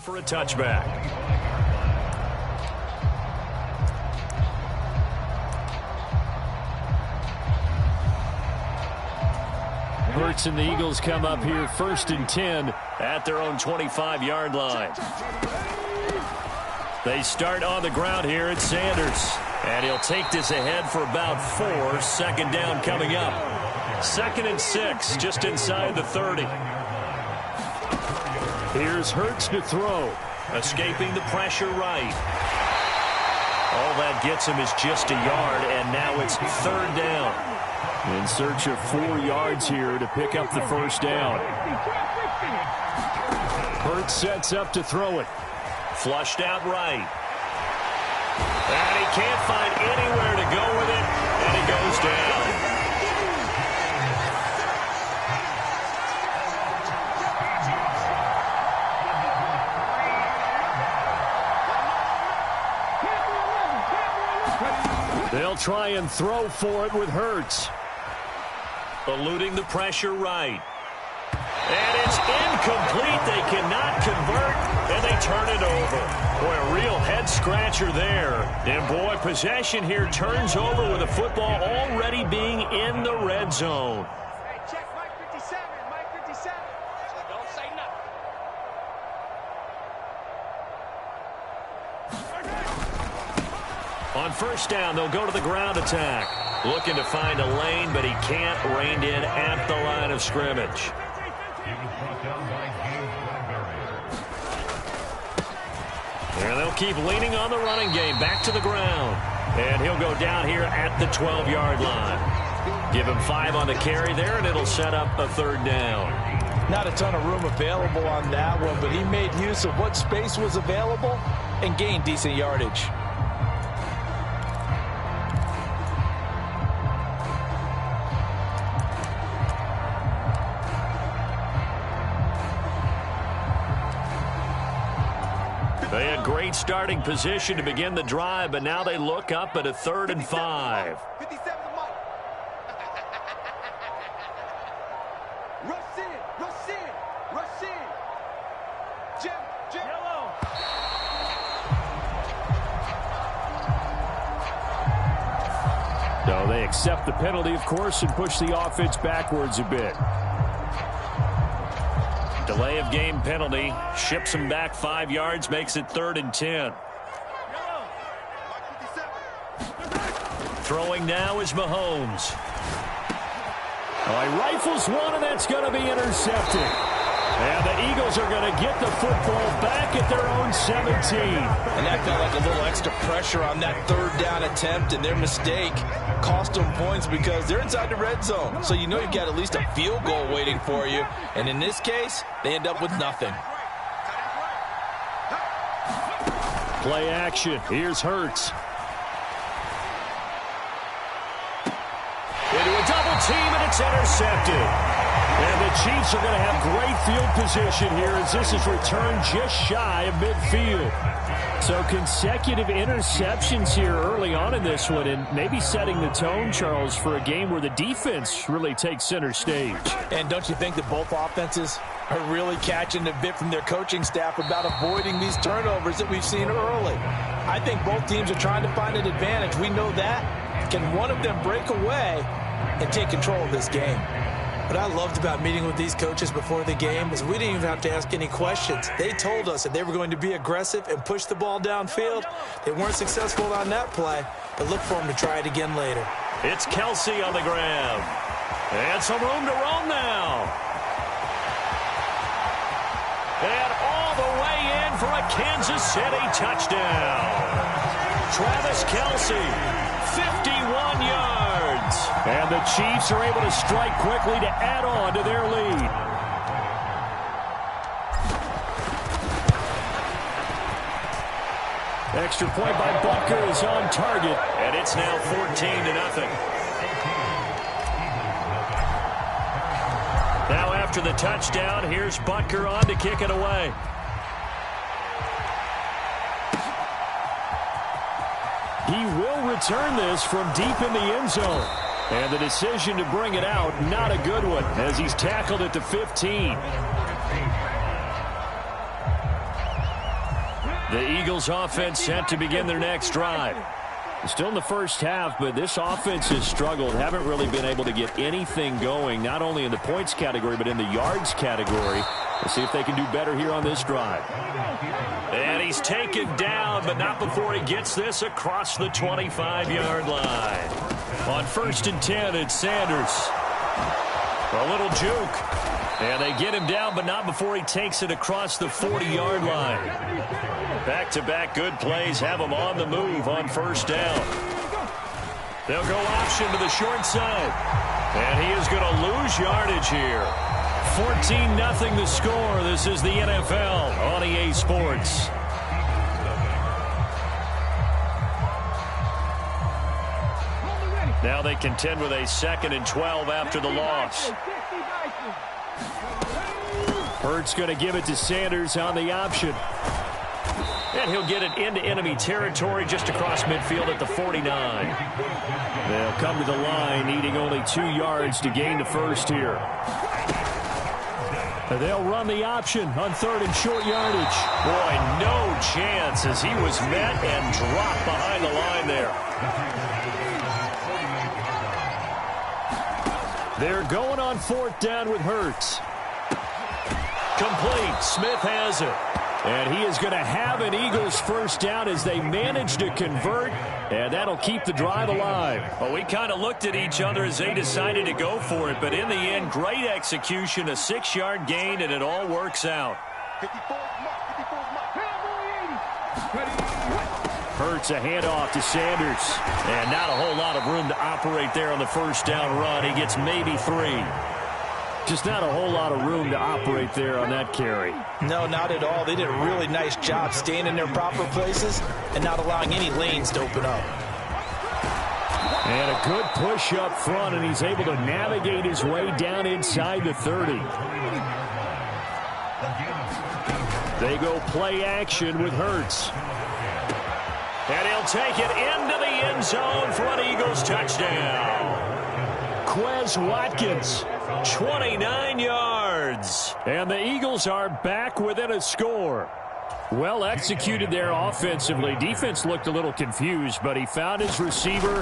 A: For a touchback.
F: Hurts and the Eagles come up here 1st and 10
A: at their own 25-yard line. They start on the ground here at Sanders. And he'll take this ahead for about 4. 2nd down coming up. 2nd and 6, just inside the 30.
F: Here's Hurts to throw.
A: Escaping the pressure right. All that gets him is just a yard, and now it's 3rd down.
F: In search of 4 yards here to pick up the 1st down. Hurts sets up to throw it.
A: Flushed out right. And he can't find anywhere to go with it, and he goes down.
F: They'll try and throw for it with Hurts.
A: Eluding the pressure right. And it's incomplete. They cannot convert, and they turn it over. Boy, a real head-scratcher there. And, boy, possession here turns over with the football already being in the red zone.
B: Hey, check Mike 57. Mike 57. Don't say nothing.
A: On 1st down, they'll go to the ground attack. Looking to find a lane, but he can't. Reined in at the line of scrimmage. And they'll keep leaning on the running game. Back to the ground. And he'll go down here at the 12-yard line. Give him 5 on the carry there, and it'll set up a 3rd down.
D: Not a ton of room available on that one, but he made use of what space was available and gained decent yardage.
A: They had great starting position to begin the drive, but now they look up at a 3rd and 5.
B: 57 to Mike. Rush in, rush in, rush in. Jim. Yellow.
F: So they accept the penalty, of course, and push the offense backwards a bit.
A: Delay of game penalty ships him back 5 yards, makes it 3rd and 10. Throwing now is Mahomes.
F: Oh, he rifles one, and that's going to be intercepted. And the Eagles are going to get the football back at their own 17.
D: And that felt like a little extra pressure on that third down attempt, and their mistake cost them points because they're inside the red zone. So you know you've got at least a field goal waiting for you. And in this case, they end up with nothing.
F: Play action. Here's Hurts. Into a double team, and it's intercepted. And the Chiefs are going to have great field position here as this is returned just shy of midfield. So consecutive interceptions here early on in this one, and maybe setting the tone, Charles, for a game where the defense really takes center stage.
D: And don't you think that both offenses are really catching a bit from their coaching staff about avoiding these turnovers that we've seen early? I think both teams are trying to find an advantage. We know that. Can one of them break away and take control of this game?
C: What I loved about meeting with these coaches before the game is we didn't even have to ask any questions. They told us that they were going to be aggressive and push the ball downfield. They weren't successful on that play, but look for them to try it again later.
A: It's Kelsey on the ground. And some room to roam now. And all the way in for a Kansas City touchdown. Travis Kelsey, 51 yards.
F: And the Chiefs are able to strike quickly to add on to their lead. Extra point by Butker is on target.
A: And it's now 14-0. Now after the touchdown, here's Butker on to kick it away.
F: He will return this from deep in the end zone. And the decision to bring it out, not a good one, as he's tackled at the 15. The Eagles offense set to begin their next drive. Still in the first half, but this offense has struggled. Haven't really been able to get anything going, not only in the points category, but in the yards category. We'll see if they can do better here on this drive.
A: And he's taken down, but not before he gets this across the 25-yard line. On 1st and 10, it's Sanders. A little juke. And they get him down, but not before he takes it across the 40-yard line. Back-to-back good plays have him on the move on 1st down. They'll go option to the short side. And he is going to lose yardage here. 14-0 the score. This is the NFL on EA Sports. Now they contend with a 2nd and 12 after the loss.
F: Hurts going to give it to Sanders on the option.
A: And he'll get it into enemy territory just across midfield at the 49.
F: They'll come to the line, needing only 2 yards to gain the first here. They'll run the option on 3rd and short yardage.
A: Boy, no chance as he was met and dropped behind the line there.
F: They're going on 4th down with Hurts.
A: Complete. Smith has it.
F: And he is going to have an Eagles first down as they manage to convert, and that'll keep the drive alive.
A: Well, we kind of looked at each other as they decided to go for it, but in the end, great execution, a 6-yard gain, and it all works out.
F: Hurts a handoff to Sanders.
A: And not a whole lot of room to operate there on the 1st down run. He gets maybe 3.
F: Just not a whole lot of room to operate there on that carry.
D: No, not at all. They did a really nice job staying in their proper places and not allowing any lanes to open up.
F: And a good push up front, and he's able to navigate his way down inside the 30. They go play action with Hurts.
A: And he'll take it into the end zone for an Eagles touchdown.
F: Quez Watkins,
A: 29 yards.
F: And the Eagles are back within a score. Well executed there offensively. Defense looked a little confused, but he found his receiver,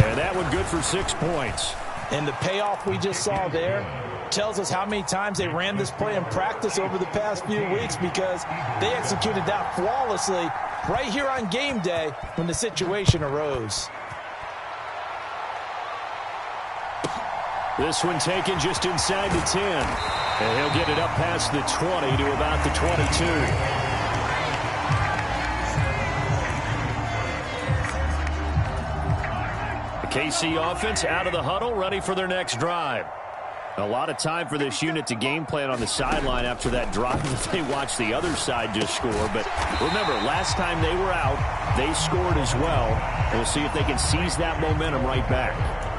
F: and that one good for 6 points.
D: And the payoff we just saw there tells us how many times they ran this play in practice over the past few weeks, because they executed that flawlessly right here on game day when the situation arose.
F: This one taken just inside the 10. And he'll They'll get it up past the 20 to about the 22. KC offense out of the huddle, ready for their next drive. A lot of time for this unit to game plan on the sideline after that drive that they watched the other side just score. But remember, last time they were out, they scored as well. We'll see if they can seize that momentum right back.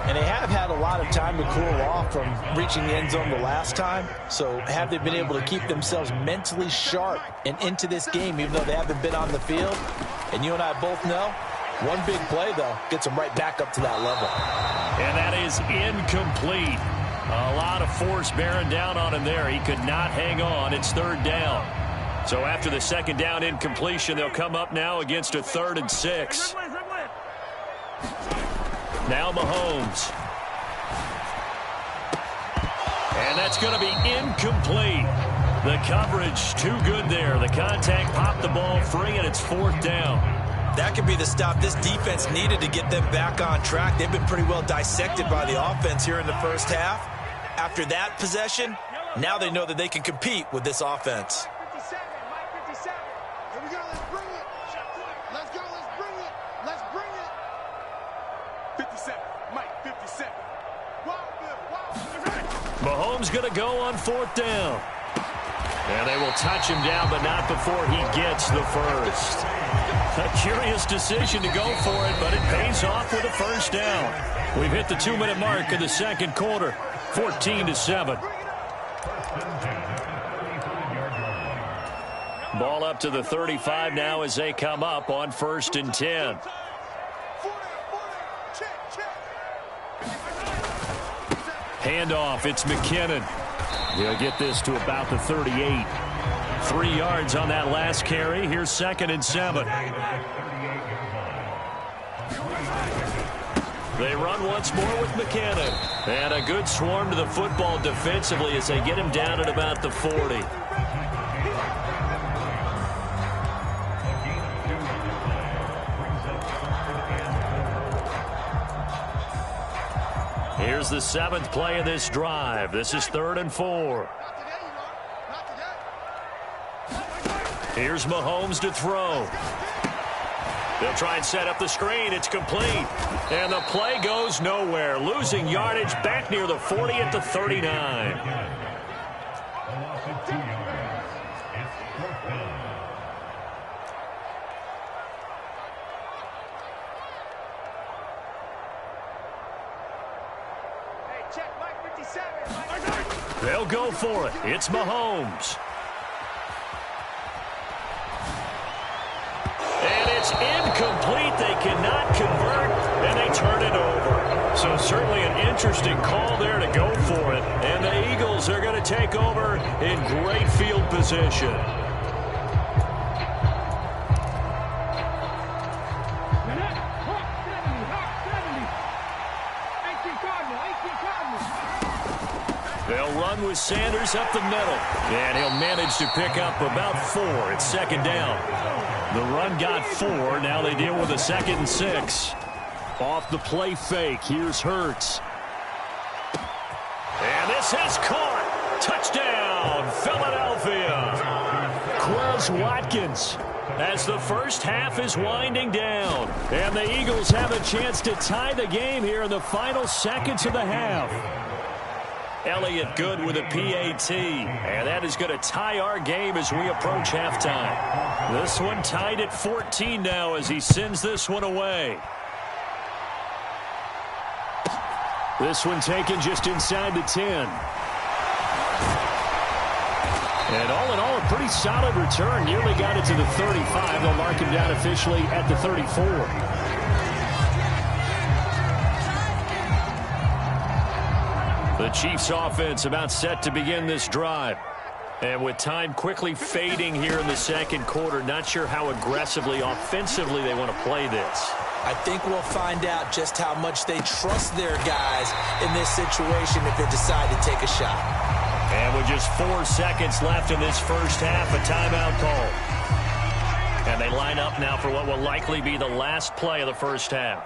D: And they have had a lot of time to cool off from reaching the end zone the last time. So have they been able to keep themselves mentally sharp and into this game, even though they haven't been on the field? And you and I both know, one big play, though, gets them right back up to that level.
A: And that is incomplete. A lot of force bearing down on him there. He could not hang on. It's third down. So after the second down incompletion, they'll come up now against a 3rd and 6. Now Mahomes. And that's going to be incomplete. The coverage too good there. The contact popped the ball free, and it's 4th down.
C: That could be the stop this defense needed to get them back on track. They've been pretty well dissected by the offense here in the first half. After that possession, now they know that they can compete with this offense.
B: 57, Mike 57. Here we go, let's bring it. Let's go, let's bring it. Let's bring it. 57, Mike 57.
A: Mahomes going to go on 4th down. And they will touch him down, but not before he gets the first. A curious decision to go for it, but it pays off with a first down. We've hit the 2-minute mark in the second quarter, 14-7. Ball up to the 35 now as they come up on 1st and 10. Handoff, it's McKinnon. He'll get this to about the 38. 3 yards on that last carry. Here's 2nd and 7. They run once more with McKinnon. And a good swarm to the football defensively as they get him down at about the 40. Here's the 7th play of this drive. This is 3rd and 4. Here's Mahomes to throw. They'll try and set up the screen. It's complete. And the play goes nowhere. Losing yardage back near the 40 at the 39. They'll go for it. It's Mahomes. And it's incomplete. They cannot convert, and they turn it over. So certainly an interesting call there to go for it. And the Eagles are going to take over in great field position. They'll run with Sanders up the middle. And he'll manage to pick up about 4. It's 2nd down. The run got 4. Now they deal with a 2nd and 6. Off the play fake. Here's Hurts. And this is caught. Touchdown, Philadelphia. Quez Watkins as the first half is winding down. And the Eagles have a chance to tie the game here in the final seconds of the half. Elliott good with a PAT, and that is going to tie our game as we approach halftime. This one tied at 14 now as he sends this one away. This one taken just inside the 10. And all in all, a pretty solid return. Nearly got it to the 35. They'll mark him down officially at the 34. The Chiefs offense about set to begin this drive. And with time quickly fading here in the second quarter, not sure how aggressively, offensively they want to play this.
C: I think we'll find out just how much they trust their guys in this situation if they decide to take a shot.
A: And with just 4 seconds left in this first half, a timeout call. And they line up now for what will likely be the last play of the first half.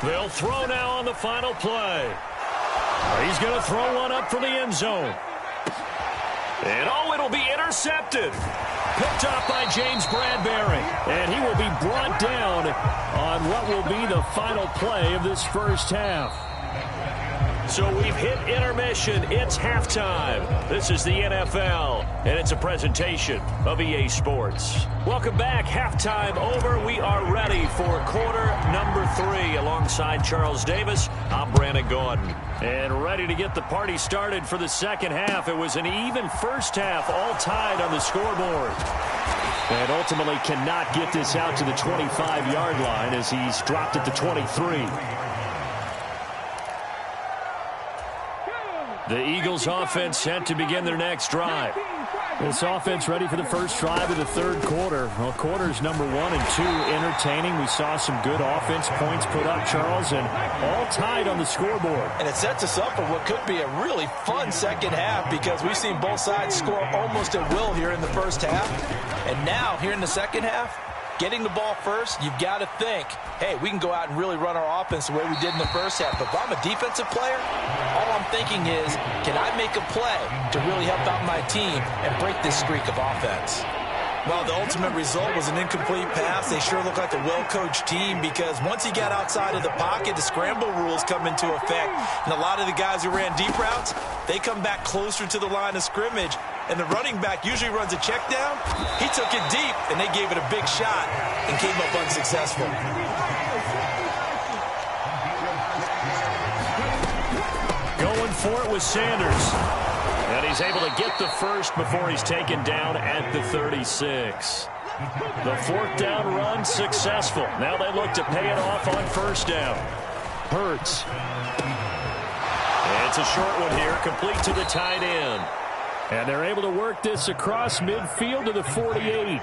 A: They'll throw now on the final play. He's going to throw one up for the end zone. And it'll be intercepted. Picked up by James Bradbury. And he will be brought down on what will be the final play of this first half. So we've hit intermission. It's halftime. This is the NFL, and it's a presentation of EA Sports. Welcome back. Halftime over. We are ready for quarter number 3. Alongside Charles Davis, I'm Brandon Gordon. And ready to get the party started for the second half. It was an even first half, all tied on the scoreboard. And ultimately cannot get this out to the 25-yard line as he's dropped at the 23. The Eagles offense set to begin their next drive. This offense ready for the first drive of the third quarter. Well, quarters number 1 and 2 entertaining. We saw some good offense points put up, Charles, and all tied on the scoreboard.
D: And it sets us up for what could be a really fun second half because we've seen both sides score almost at will here in the first half. And now, here in the second half, getting the ball first, you've got to think, hey, we can go out and really run our offense the way we did in the first half. But if I'm a defensive player, all I'm thinking is, can I make a play to really help out my team and break this streak of offense? Well, the ultimate result was an incomplete pass. They sure look like a well-coached team because once he got outside of the pocket, the scramble rules come into effect. And a lot of the guys who ran deep routes, they come back closer to the line of scrimmage. And the running back usually runs a check down. He took it deep, and they gave it a big shot and came up unsuccessful.
A: Going for it with Sanders. And he's able to get the first before he's taken down at the 36. The fourth down run successful. Now they look to pay it off on first down. Hurts. It's a short one here, complete to the tight end.
F: And they're able to work this across midfield to the 48.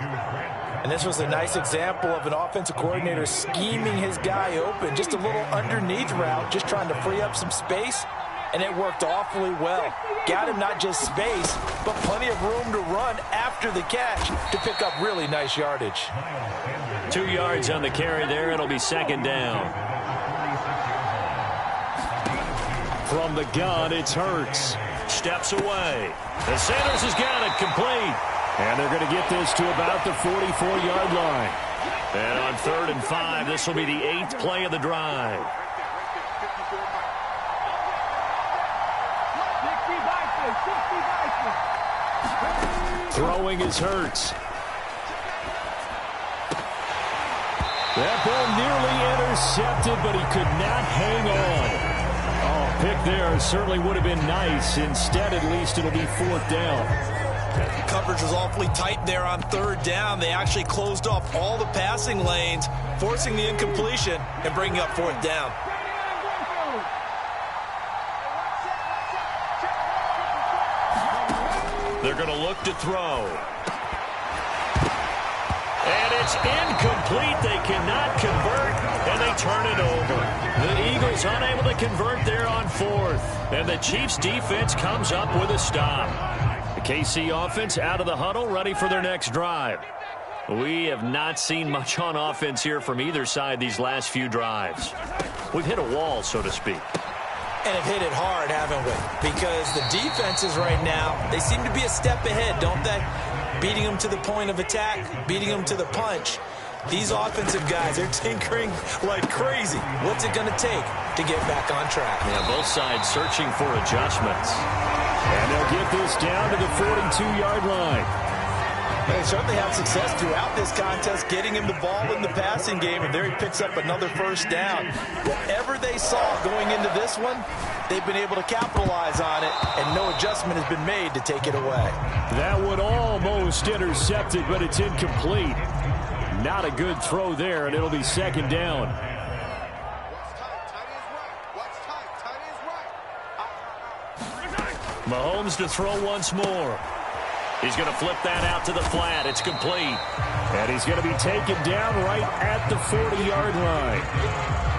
D: And this was a nice example of an offensive coordinator scheming his guy open. Just a little underneath route, just trying to free up some space. And it worked awfully well. Got him not just space, but plenty of room to run after the catch to pick up really nice yardage.
A: 2 yards on the carry there. It'll be second down. From the gun, it's Hurts. Steps away. And Sanders has got it complete.
F: And they're going to get this to about the 44-yard line.
A: And on 3rd and 5, this will be the 8th play of the drive.
F: Throwing is Hurts. That ball nearly intercepted, but he could not hang on. Oh, pick there certainly would have been nice. Instead, at least it'll be 4th down.
D: Coverage was awfully tight there on 3rd down. They actually closed off all the passing lanes, forcing the incompletion and bringing up 4th down.
A: They're going to look to throw. And it's incomplete. They cannot convert, and they turn it over. The Eagles unable to convert there on 4th. And the Chiefs defense comes up with a stop. The KC offense out of the huddle, ready for their next drive. We have not seen much on offense here from either side these last few drives. We've hit a wall, so to speak.
D: And have hit it hard, haven't we? Because the defenses right now, they seem to be a step ahead, don't they? Beating them to the point of attack, beating them to the punch. These offensive guys, they're tinkering like crazy. What's it going to take to get back on track?
A: Yeah, both sides searching for adjustments.
F: And they'll get this down to the 42-yard line.
D: They certainly had success throughout this contest, getting him the ball in the passing game, and there he picks up another first down. Whatever they saw going into this one, they've been able to capitalize on it, and no adjustment has been made to take it away.
F: That one almost intercepted, but it's incomplete. Not a good throw there, and it'll be second down.
A: Mahomes to throw once more. He's going to flip that out to the flat. It's complete.
F: And he's going to be taken down right at the 40-yard line.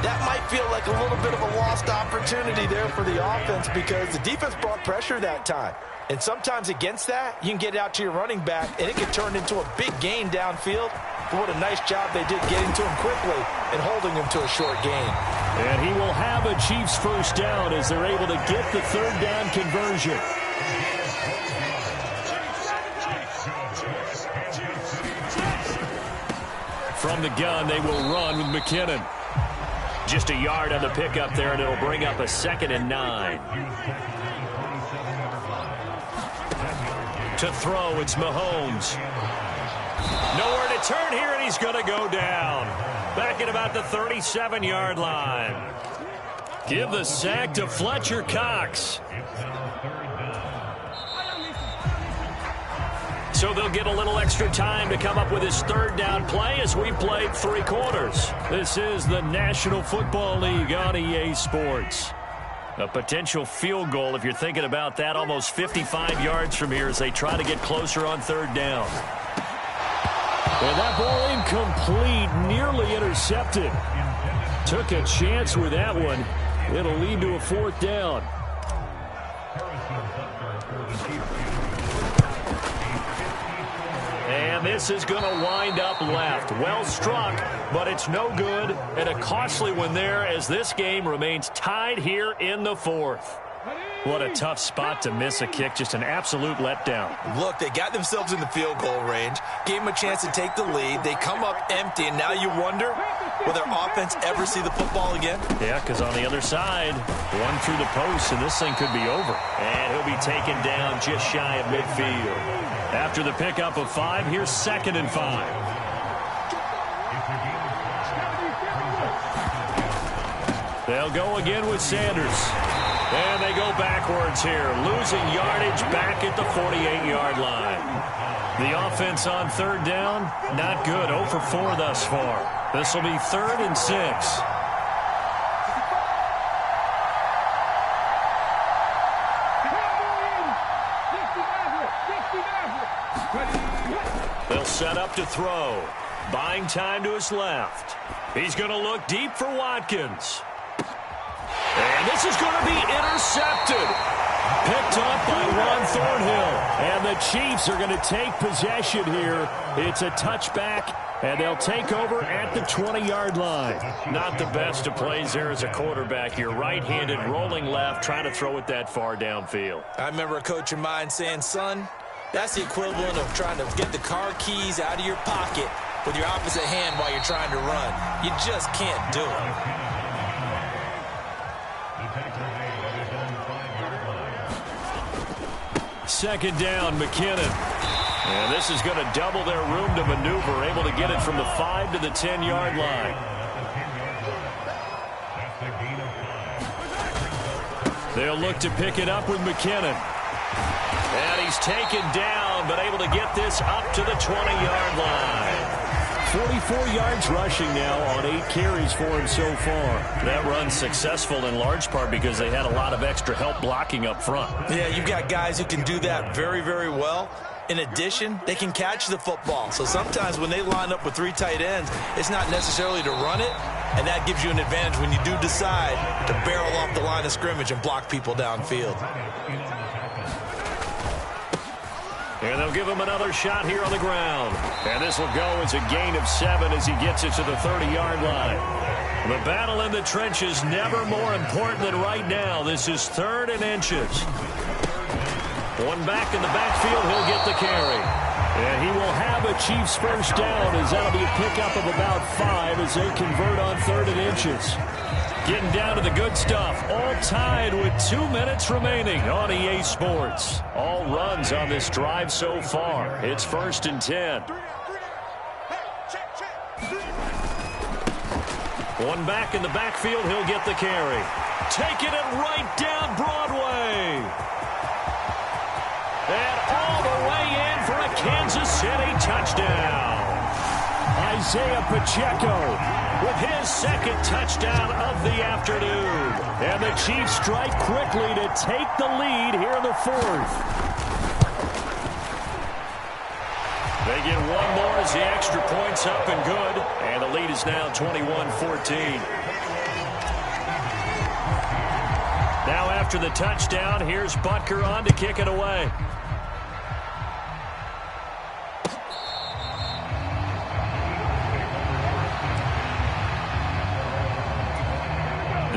D: That might feel like a little bit of a lost opportunity there for the offense because the defense brought pressure that time. And sometimes against that, you can get out to your running back, and it can turn into a big gain downfield. But what a nice job they did getting to him quickly and holding him to a short gain.
F: And he will have a Chiefs first down as they're able to get the third down conversion. From the gun, they will run with McKinnon. Just a yard on the pickup there, and it'll bring up a 2nd and 9. To throw, it's Mahomes. Nowhere to turn here, and he's going to go down. Back at about the 37-yard line. Give the sack to Fletcher Cox. So they'll get a little extra time to come up with his third down play as we played 3 quarters. This is the National Football League on EA Sports. A potential field goal, if you're thinking about that, almost 55 yards from here as they try to get closer on third down. And that ball incomplete, nearly intercepted. Took a chance with that one. It'll lead to a 4th down. And this is going to wind up left. Well struck, but it's no good. And a costly one there as this game remains tied here in the 4th. What a tough spot to miss a kick. Just an absolute letdown.
C: Look, they got themselves in the field goal range, gave them a chance to take the lead. They come up empty, and now you wonder, will their offense ever see the football again?
F: Yeah, because on the other side, one through the post, and this thing could be over. And he'll be taken down just shy of midfield. After the pickup of 5, here's 2nd and 5. They'll go again with Sanders. And they go backwards here, losing yardage back at the 48-yard line. The offense on third down, not good. 0 for 4 thus far. This will be 3rd and 6. They'll set up to throw. Buying time to his left. He's going to look deep for Watkins. And this is going to be intercepted. Picked up by Ron Thornhill. And the Chiefs are going to take possession here. It's a touchback, and they'll take over at the 20-yard line. Not the best of plays there as a quarterback. You're right-handed, rolling left, trying to throw it that far downfield.
C: I remember a coach of mine saying, son, that's the equivalent of trying to get the car keys out of your pocket with your opposite hand while you're trying to run. You just can't do it.
F: Second down, McKinnon. And this is going to double their room to maneuver, able to get it from the 5 to the 10-yard line. They'll look to pick it up with McKinnon. And he's taken down, but able to get this up to the 20-yard line. 44 yards rushing now on 8 carries for him so far. That run's successful in large part because they had a lot of extra help blocking up front.
C: Yeah, you've got guys who can do that very, very well. In addition, they can catch the football. So sometimes when they line up with 3 tight ends, it's not necessarily to run it, and that gives you an advantage when you do decide to barrel off the line of scrimmage and block people downfield.
F: And they'll give him another shot here on the ground. And this will go as a gain of 7 as he gets it to the 30-yard line. The battle in the trenches never more important than right now. This is 3rd and inches. One back in the backfield, he'll get the carry. And he will have a Chiefs first down as that'll be a pickup of about 5 as they convert on 3rd and inches. Getting down to the good stuff. All tied with 2 minutes remaining on EA Sports. All runs on this drive so far. It's 1st and 10. One back in the backfield. He'll get the carry. Taking it right down Broadway. And all the way in for a Kansas City touchdown. Isaiah Pacheco with his 2nd touchdown of the afternoon. And the Chiefs strike quickly to take the lead here in the 4th. They get one more as the extra point's up and good. And the lead is now 21-14. Now after the touchdown, here's Butker on to kick it away.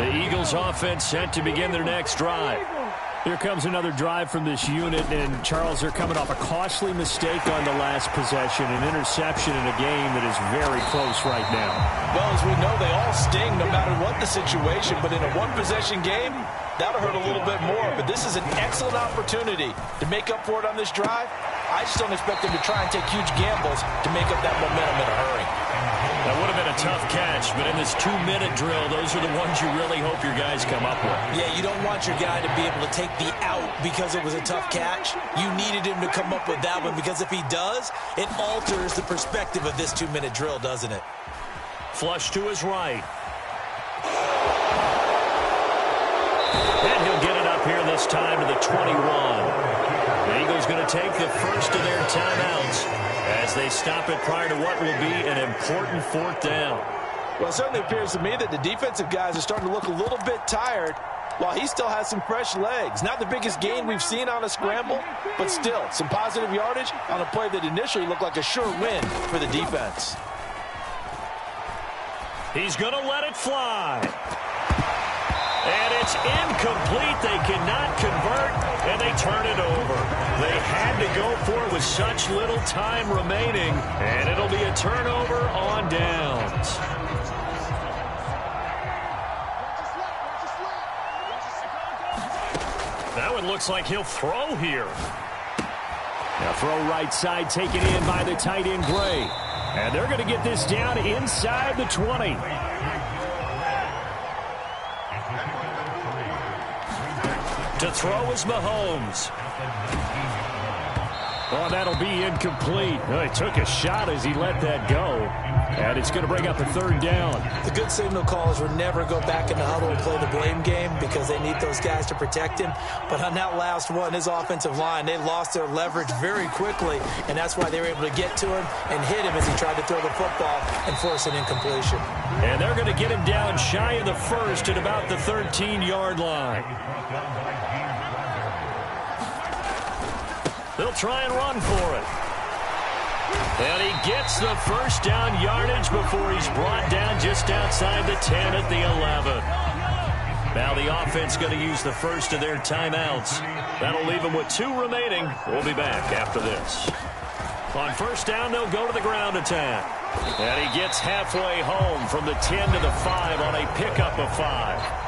A: The Eagles offense set to begin their next drive.
F: Here comes another drive from this unit, and Charles, they're coming off a costly mistake on the last possession, an interception in a game that is very close right now.
D: Well, as we know, they all sting no matter what the situation, but in a one-possession game, that'll hurt a little bit more. But this is an excellent opportunity to make up for it on this drive. I just don't expect them to try and take huge gambles to make up that momentum in a hurry.
A: That would have been a tough catch, but in this 2-minute drill, those are the ones you really hope your guys come up with.
C: Yeah, you don't want your guy to be able to take the out because it was a tough catch. You needed him to come up with that one, because if he does, it alters the perspective of this 2-minute drill, doesn't it?
A: Flush to his right. And he'll get it up here this time to the 21. The Eagles going to take the first of their timeouts as they stop it prior to what will be an important 4th down.
D: Well, it certainly appears to me that the defensive guys are starting to look a little bit tired while he still has some fresh legs. Not the biggest gain we've seen on a scramble, but still some positive yardage on a play that initially looked like a sure win for the defense.
A: He's going to let it fly. And it's incomplete. They cannot convert, and they turn it over. They had to go for it with such little time remaining, and it'll be a turnover on downs. That one looks like he'll throw here.
F: Now throw right side, taken in by the tight end Gray. And they're going to get this down inside the 20.
A: To throw is Mahomes.
F: Oh, that'll be incomplete. Oh, he took a shot as he let that go. And it's going to bring up a 3rd down.
C: The good signal callers would never go back in the huddle and play the blame game because they need those guys to protect him. But on that last one, his offensive line, they lost their leverage very quickly, and that's why they were able to get to him and hit him as he tried to throw the football and force an incompletion.
A: And they're going to get him down shy of the 1st at about the 13-yard line. They'll try and run for it. And he gets the first down yardage before he's brought down just outside the 10 at the 11. Now the offense going to use the first of their timeouts. That'll leave them with 2 remaining. We'll be back after this. On 1st down, they'll go to the ground attack. And he gets halfway home from the 10 to the 5 on a pickup of 5.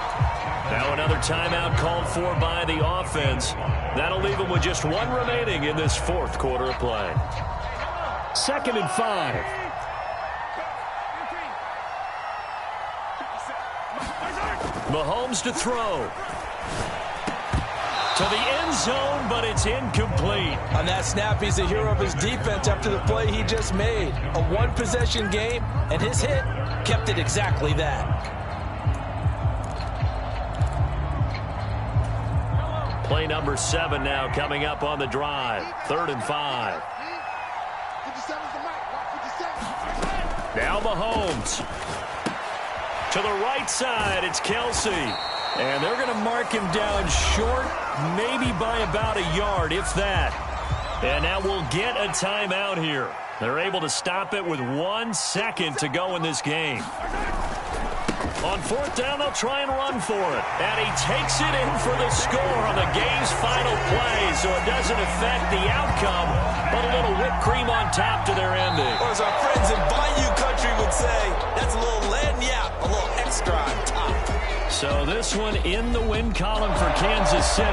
A: Now another timeout called for by the offense. That'll leave them with just 1 remaining in this 4th quarter of play.
F: 2nd and 5.
A: Mahomes to throw. To the end zone, but it's incomplete.
D: On that snap, he's the hero of his defense after the play he just made. A one-possession game, and his hit kept it exactly that.
A: Play number 7 now coming up on the drive. 3rd and 5. Now Mahomes. To the right side, it's Kelsey. And they're going to mark him down short, maybe by about a yard, if that. And now we'll get a timeout here. They're able to stop it with 1 second to go in this game. On 4th down, they'll try and run for it. And he takes it in for the score on the game's final play, so it doesn't affect the outcome, but a little whipped cream on top to their ending.
C: Or as our friends in Bayou Country would say, that's a little lagniappe, a little extra on top.
A: So this one in the win column for Kansas City.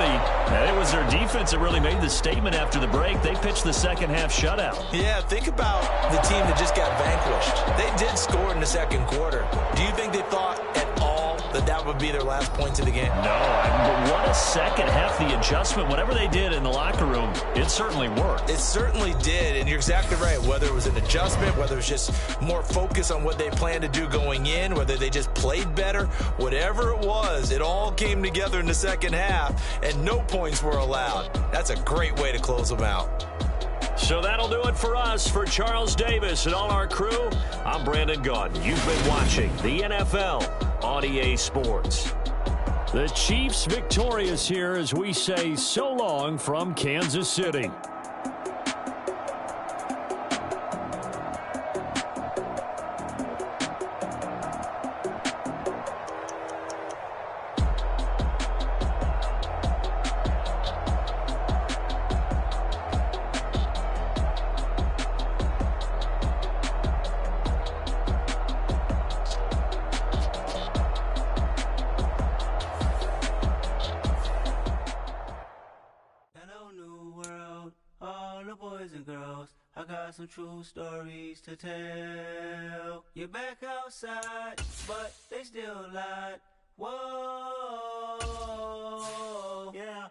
A: And it was their defense that really made the statement after the break. They pitched the second-half shutout.
C: Yeah, think about the team that just got vanquished. They did score in the 2nd quarter. Do you think they thought at all that that would be their last points of the game?
A: No, but what a second half, the adjustment. Whatever they did in the locker room, it certainly worked.
C: It certainly did, and you're exactly right. Whether it was an adjustment, whether it was just more focus on what they planned to do going in, whether they just played better, whatever it was, it all came together in the 2nd half, and no points were allowed. That's a great way to close them out.
A: So that'll do it for us. For Charles Davis and all our crew, I'm Brandon Gaudin. You've been watching the NFL on EA Sports.
F: The Chiefs victorious here as we say so long from Kansas City.
H: boys and girls, I got some true stories to tell. You're back outside, but they still lied. Whoa, yeah.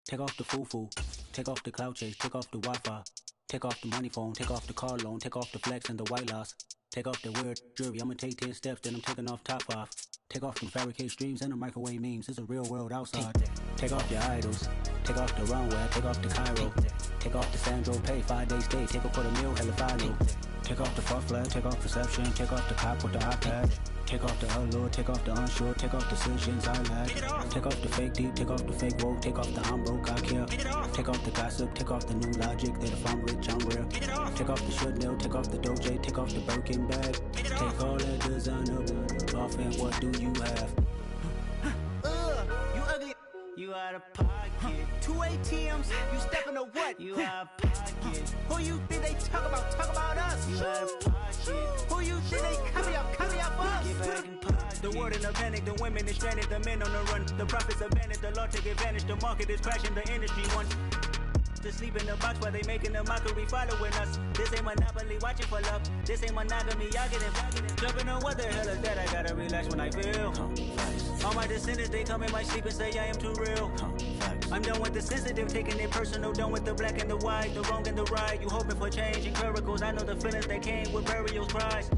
H: Take off the foo-foo, take off the cloud chase, take off the Wi-Fi, take off the money phone, take off the car loan, take off the flex and the white loss, take off the weird jewelry. I'ma take 10 steps, then I'm taking off top 5. Take off them fabricate streams and the microwave memes. It's a real world outside. Take off your idols, take off the runway, take off the Cairo, take off the Sandro Pay, 5-day stay, take off for the meal, hella final. Take off the fuck flag, take off perception, take off the cop with the iPad. Take off the allure, take off the unsure, take off decisions I lack. Take off the fake deep, take off the fake woke, take off the I'm broke, I care. Take off the gossip, take off the new logic that if I'm rich, I'm real. Take off the Chanel, take off the Doja, take off the Birkin bag. Take all that designer off and what do you have? You ugly, you out of pocket. 2 ATMs, you stepping to what? You out of pocket. Who you think they talk about us? You out of pocket. Who you think they copy up us? Get back in pocket. The world in a panic, the women is stranded, the men on the run. The profits are vanished, the law take advantage. The market is crashing, the industry wants to sleep in the box while they making a mockery following us. This ain't Monopoly, watching for love. This ain't monogamy, y'all get it. Jumping on what the hell is that? I gotta relax when I feel. All my descendants, they come in my sleep and say I am too real. I'm done with the sensitive, taking it personal. Done with the black and the white, the wrong and the right. You hoping for change and miracles. I know the feelings that came with burial cries.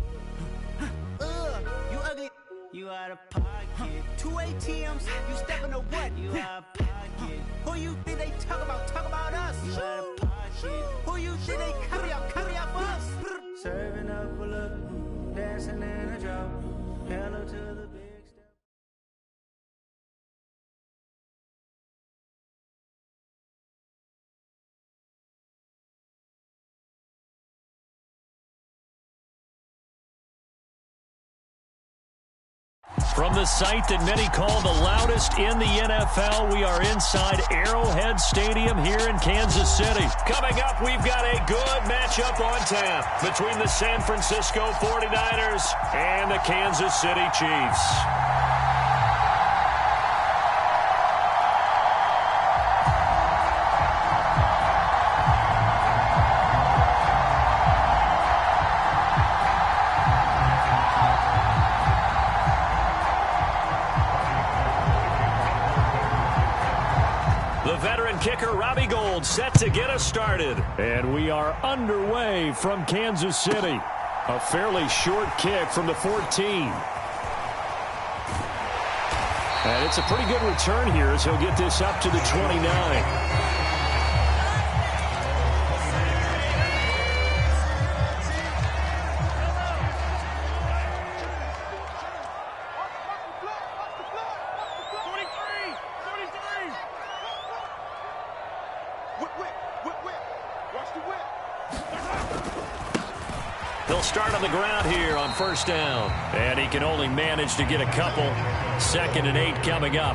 H: You ugly, you out of pocket. 2 ATMs, you stepping to what? You out of pocket. Who you think they talk about us? You out of pocket. Who you think they copy up us? Serving up a look, dancing in a drop. Hello to the big step.
A: From the site that many call the loudest in the NFL, we are inside Arrowhead Stadium here in Kansas City. Coming up, we've got a good matchup on tap between the San Francisco 49ers and the Kansas City Chiefs. Kicker Robbie Gould set to get us started. And we are underway from Kansas City. A fairly short kick from the 14. And it's a pretty good return here as he'll get this up to the 29. They'll start on the ground here on first down. And he can only manage to get a couple. 2nd and 8 coming up.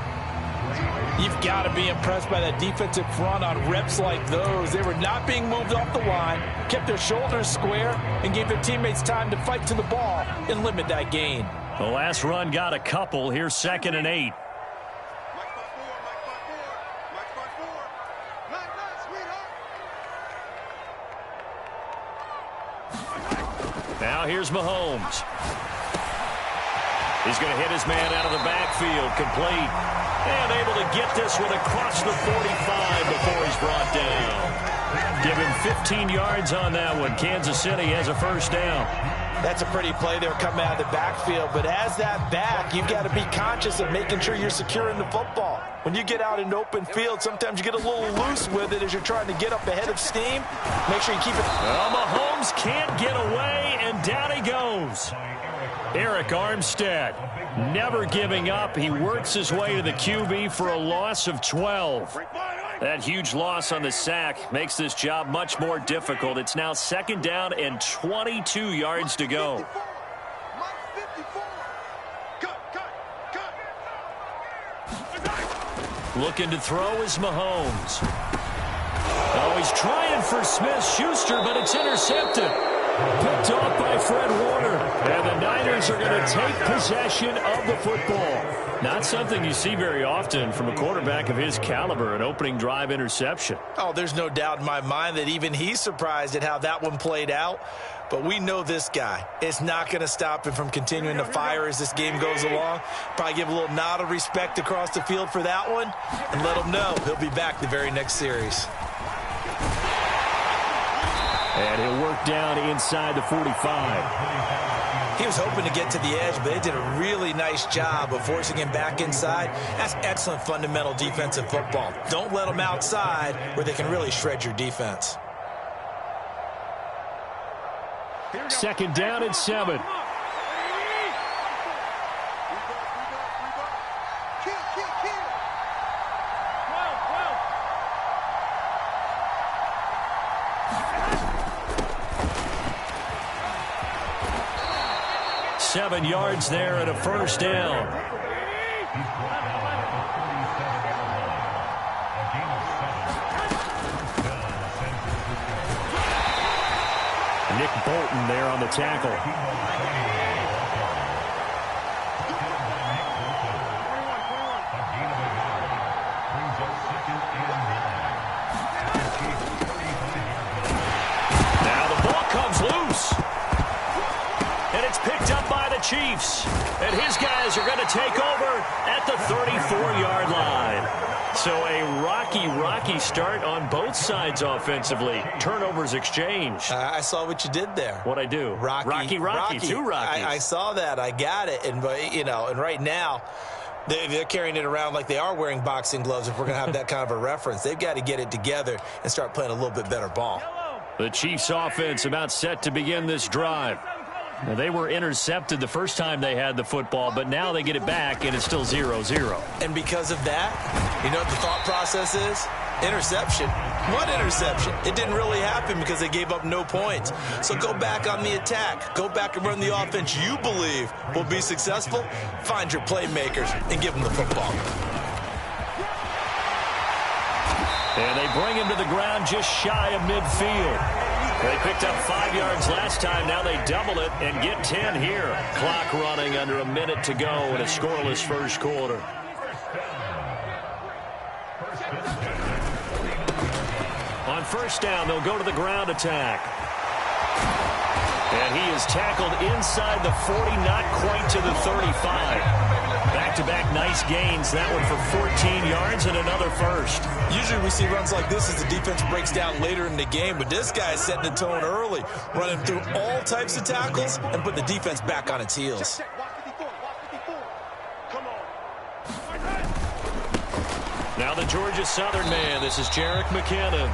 D: You've got to be impressed by that defensive front on reps like those. They were not being moved off the line, kept their shoulders square, and gave their teammates time to fight to the ball and limit that gain.
A: The last run got a couple. Here's 2nd and 8. Now here's Mahomes. He's going to hit his man out of the backfield, complete. And able to get this one across the 45 before he's brought down. Give him 15 yards on that one. Kansas City has a first down.
D: That's a pretty play there coming out of the backfield. But as that back, you've got to be conscious of making sure you're securing the football. When you get out in open field, sometimes you get a little loose with it as you're trying to get up ahead of steam. Make sure you keep it.
A: Well, Mahomes can't get away, and down he goes. Eric Armstead never giving up. He works his way to the QB for a loss of 12. That huge loss on the sack makes this job much more difficult. It's now 2nd down and 22 yards to go. Looking to throw is Mahomes. Oh, he's trying for Smith-Schuster, but it's intercepted.
F: Picked off by Fred Warner. And the Niners are going to take possession of the football. Not something you see very often from a quarterback of his caliber, an opening drive interception.
C: Oh, there's no doubt in my mind that even he's surprised at how that one played out. But we know this guy. It's not going to stop him from continuing to fire as this game goes along. Probably give a little nod of respect across the field for that one and let him know he'll be back the very next series.
F: And he'll work down inside the 45.
C: He was hoping to get to the edge, but they did a really nice job of forcing him back inside. That's excellent fundamental defensive football. Don't let them outside where they can really shred your defense.
F: Second down and 7. Seven yards there and a first down. Nick Bolton there on the tackle. Now the ball comes loose. And it's picked up by the Chiefs. And his guys are going to take over at the 34-yard line. So a rocky start on both sides offensively. Turnovers exchanged.
C: I saw what you did there.
F: What'd I do? Rocky. Two Rockies.
C: I saw that. I got it. And right now, they're carrying it around like they are wearing boxing gloves if we're going to have that kind of a reference. They've got to get it together and start playing a little bit better ball.
F: The Chiefs offense about set to begin this drive. Now, they were intercepted the first time they had the football, but now they get it back, and it's still 0-0.
C: And because of that, you know what the thought process is? Interception. One interception. It didn't really happen because they gave up no points. So go back on the attack. Go back and run the offense you believe will be successful. Find your playmakers and give them the football.
F: And they bring him to the ground just shy of midfield. They picked up 5 yards last time. Now they double it and get 10 here. Clock running under a minute to go in a scoreless first quarter. On first down, they'll go to the ground attack. And he is tackled inside the 40, not quite to the 35. Back-to-back nice gains. That one for 14 yards and another first.
C: Usually we see runs like this as the defense breaks down later in the game, but this guy is setting the tone early, running through all types of tackles and putting the defense back on its heels.
F: Now the Georgia Southern man. This is Jerick McKinnon.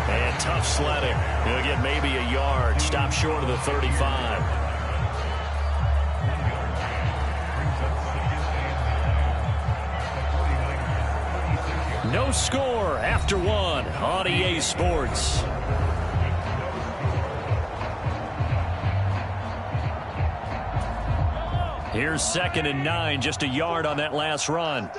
F: And tough sledding. He'll get maybe a yard. Stop short of the 35. No score after one on EA Sports. Here's 2nd and 9, just a yard on that last run.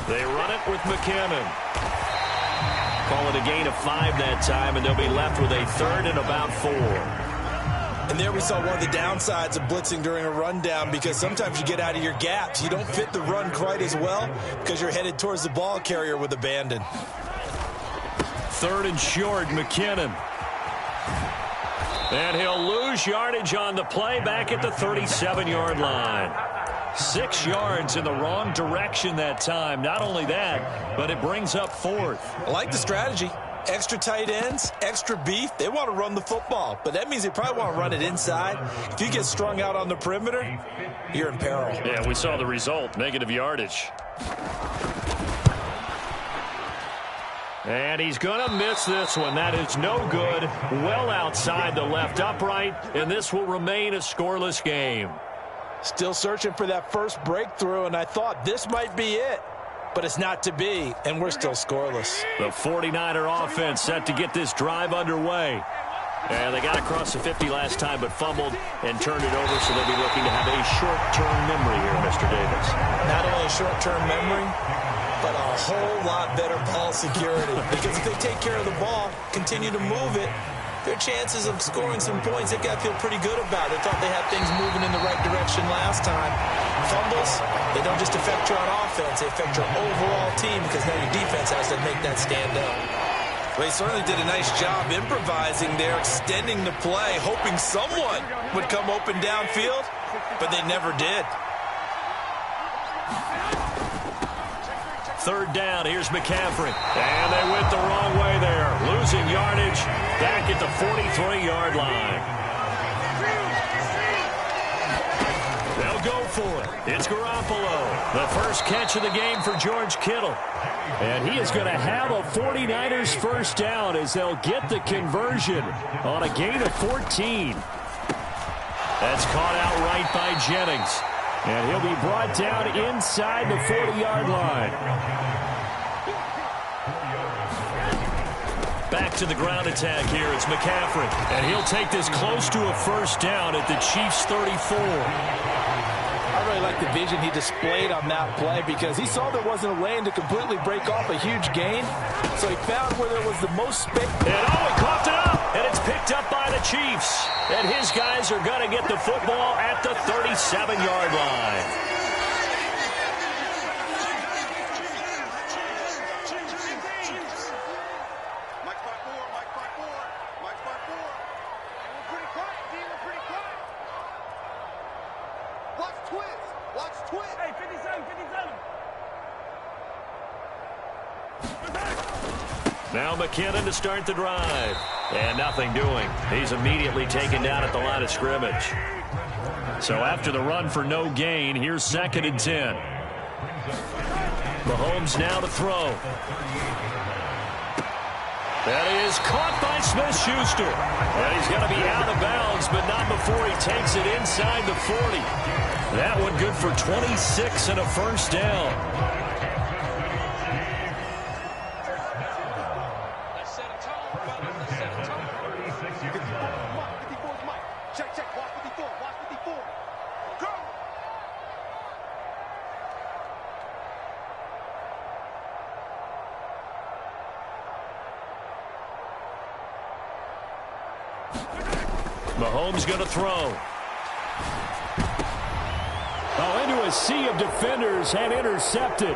F: They run it with McKinnon. Call it a gain of 5 that time, and they'll be left with a 3rd and about 4.
C: And there we saw one of the downsides of blitzing during a rundown, because sometimes you get out of your gaps. You don't fit the run quite as well because you're headed towards the ball carrier with abandon.
F: 3rd and short, McKinnon. And he'll lose yardage on the play back at the 37-yard line. 6 yards in the wrong direction that time. Not only that, but it brings up 4th.
C: I like the strategy. Extra tight ends, extra beef. They want to run the football, but that means they probably want to run it inside. If you get strung out on the perimeter, you're in peril.
F: Yeah, we saw the result, negative yardage. And he's going to miss this one. That is no good. Well outside the left upright, and this will remain a scoreless game.
C: Still searching for that first breakthrough, and I thought this might be it.
D: but it's not to be, and we're still scoreless.
A: The 49er offense set to get this drive underway. And they got across the 50 last time, but fumbled and turned it over, so they'll be looking to have a short-term memory here, Mr. Davis.
C: Not only a short-term memory, but a whole lot better ball security. Because if they take care of the ball, continue to move it, their chances of scoring some points, they've got to feel pretty good about it. They thought they had things moving in the right direction last time. Fumbles, they don't just affect your offense, they affect your overall team because now your defense has to make that stand up.
D: Well, he certainly did a nice job improvising there, extending the play, hoping someone would come open downfield, but they never did.
A: Third down, here's McCaffrey. And they went the wrong way there. Losing yardage back at the 43-yard line. They'll go for it. It's Garoppolo. The first catch of the game for George Kittle. And he is going to have a 49ers first down as they'll get the conversion on a gain of 14. That's caught out right by Jennings. And he'll be brought down inside the 40-yard line. Back to the ground attack here. It's McCaffrey. And he'll take this close to a first down at the Chiefs' 34.
D: I really like the vision he displayed on that play because he saw there wasn't a lane to completely break off a huge gain. So he found where there was the most space.
A: And he coughed it up. And it's picked up by the Chiefs. And his guys are going to get the football at the 37-yard line. Now McKinnon to start the drive. And nothing doing. He's immediately taken down at the line of scrimmage. So after the run for no gain, here's 2nd and 10. Mahomes now to throw. That is caught by Smith-Schuster. And he's going to be out of bounds, but not before he takes it inside the 40. That one good for 26 and a first down. Mahomes going to throw.
F: Oh, into a sea of defenders and intercepted.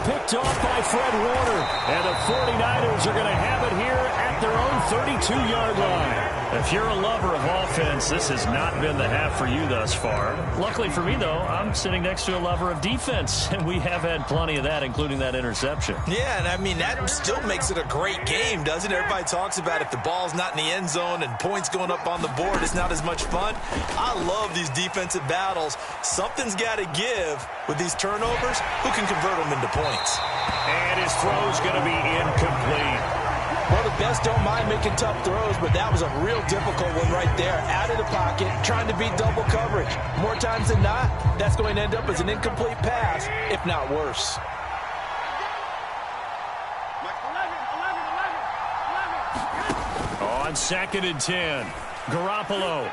F: Picked off by Fred Warner. And the 49ers are going to have it here at their own 32-yard line.
A: If you're a lover of offense, this has not been the half for you thus far. Luckily for me, though, I'm sitting next to a lover of defense, and we have had plenty of that, including that interception.
C: Yeah, and I mean, that still makes it a great game, doesn't it? Everybody talks about if the ball's not in the end zone and points going up on the board, it's not as much fun. I love these defensive battles. Something's got to give with these turnovers. Who can convert them into points?
A: And his throw's going to be incomplete.
D: Well, the best don't mind making tough throws, but that was a real difficult one right there. Out of the pocket, trying to beat double coverage. More times than not, that's going to end up as an incomplete pass, if not worse.
A: On 2nd and 10, Garoppolo.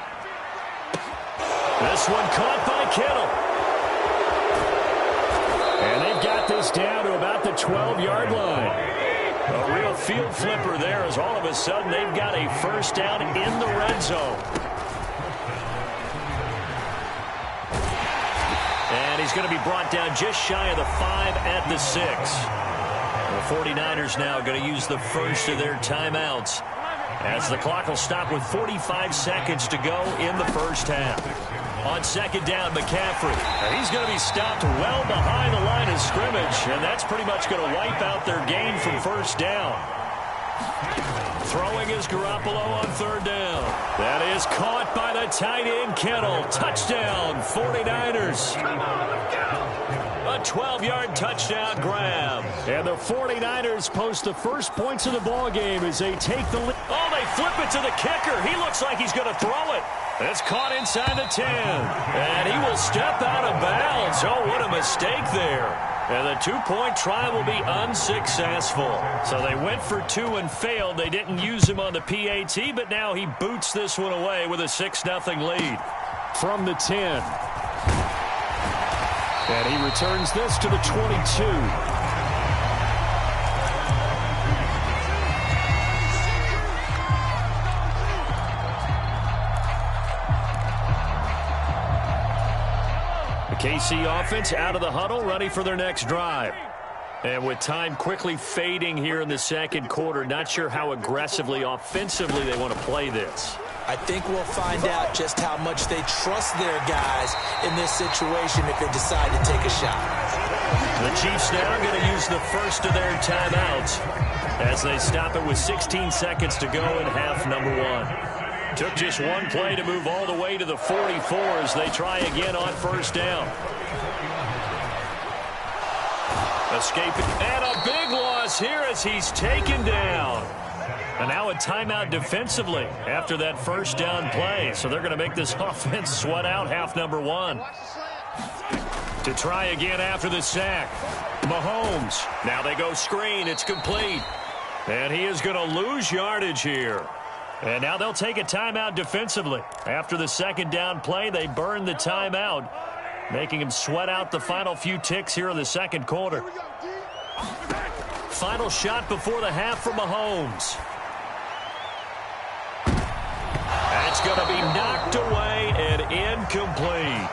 A: This one caught by Kittle. And they've got this down to about the 12-yard line. A real field flipper there as all of a sudden they've got a first down in the red zone. And he's going to be brought down just shy of the 5 at the 6. The 49ers now going to use the first of their timeouts as the clock will stop with 45 seconds to go in the first half. On 2nd down, McCaffrey. He's going to be stopped well behind the line of scrimmage, and that's pretty much going to wipe out their gain from first down. Throwing is Garoppolo on 3rd down. That is caught by the tight end, Kittle. Touchdown, 49ers. A 12-yard touchdown grab. And the 49ers post the first points of the ball game as they take the lead. Oh, they flip it to the kicker. He looks like he's going to throw it. It's caught inside the 10. And he will step out of bounds. Oh, what a mistake there. And the two-point try will be unsuccessful. So they went for two and failed. They didn't use him on the PAT, but now he boots this one away with a 6-0 lead.
F: From the 10. And he returns this to the 22. The KC offense out of the huddle, ready for their next drive. And with time quickly fading here in the second quarter, not sure how aggressively, offensively they want to play this.
C: I think we'll find out just how much they trust their guys in this situation if they decide to take a shot.
A: The Chiefs now going to use the first of their timeouts as they stop it with 16 seconds to go in half number one. Took just one play to move all the way to the 44 as they try again on first down. Escaping, and a big loss here as he's taken down. And now a timeout defensively after that first down play. So they're going to make this offense sweat out half number one. To try again after the sack. Mahomes. Now they go screen. It's complete. And he is going to lose yardage here. And now they'll take a timeout defensively. After the second down play, they burn the timeout, making him sweat out the final few ticks here in the second quarter. Final shot before the half from Mahomes. That's going to be knocked away and incomplete.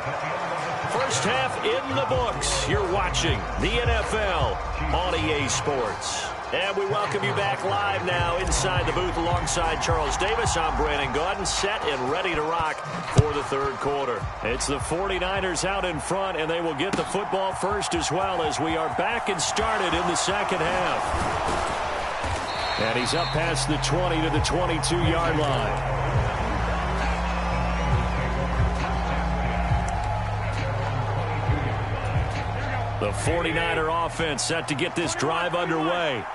A: First half in the books. You're watching the NFL on EA Sports. And we welcome you back live now inside the booth alongside Charles Davis. I'm Brandon Gaudin, set and ready to rock for the third quarter. It's the 49ers out in front, and they will get the football first as well as we are back and started in the second half. And he's up past the 20 to the 22-yard line. The 49er offense set to get this drive underway.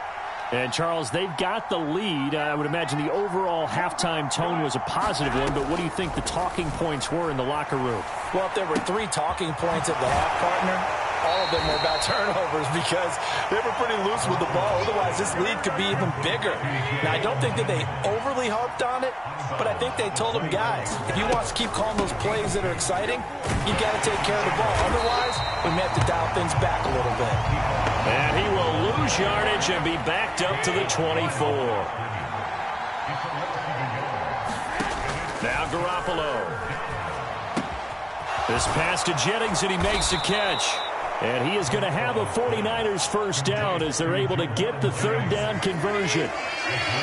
F: And, Charles, they've got the lead. I would imagine the overall halftime tone was a positive one, but what do you think the talking points were in the locker room?
D: Well, if there were 3 talking points at the half, partner, all of them were about turnovers because they were pretty loose with the ball. Otherwise, this lead could be even bigger. Now, I don't think that they overly harped on it, but I think they told them, guys, if you want to keep calling those plays that are exciting, you got to take care of the ball. Otherwise, we may have to dial things back a little bit.
A: And he will lose yardage and be backed up to the 24. Now Garoppolo. This pass to Jennings, and he makes the catch. And he is going to have a 49ers first down as they're able to get the third down conversion.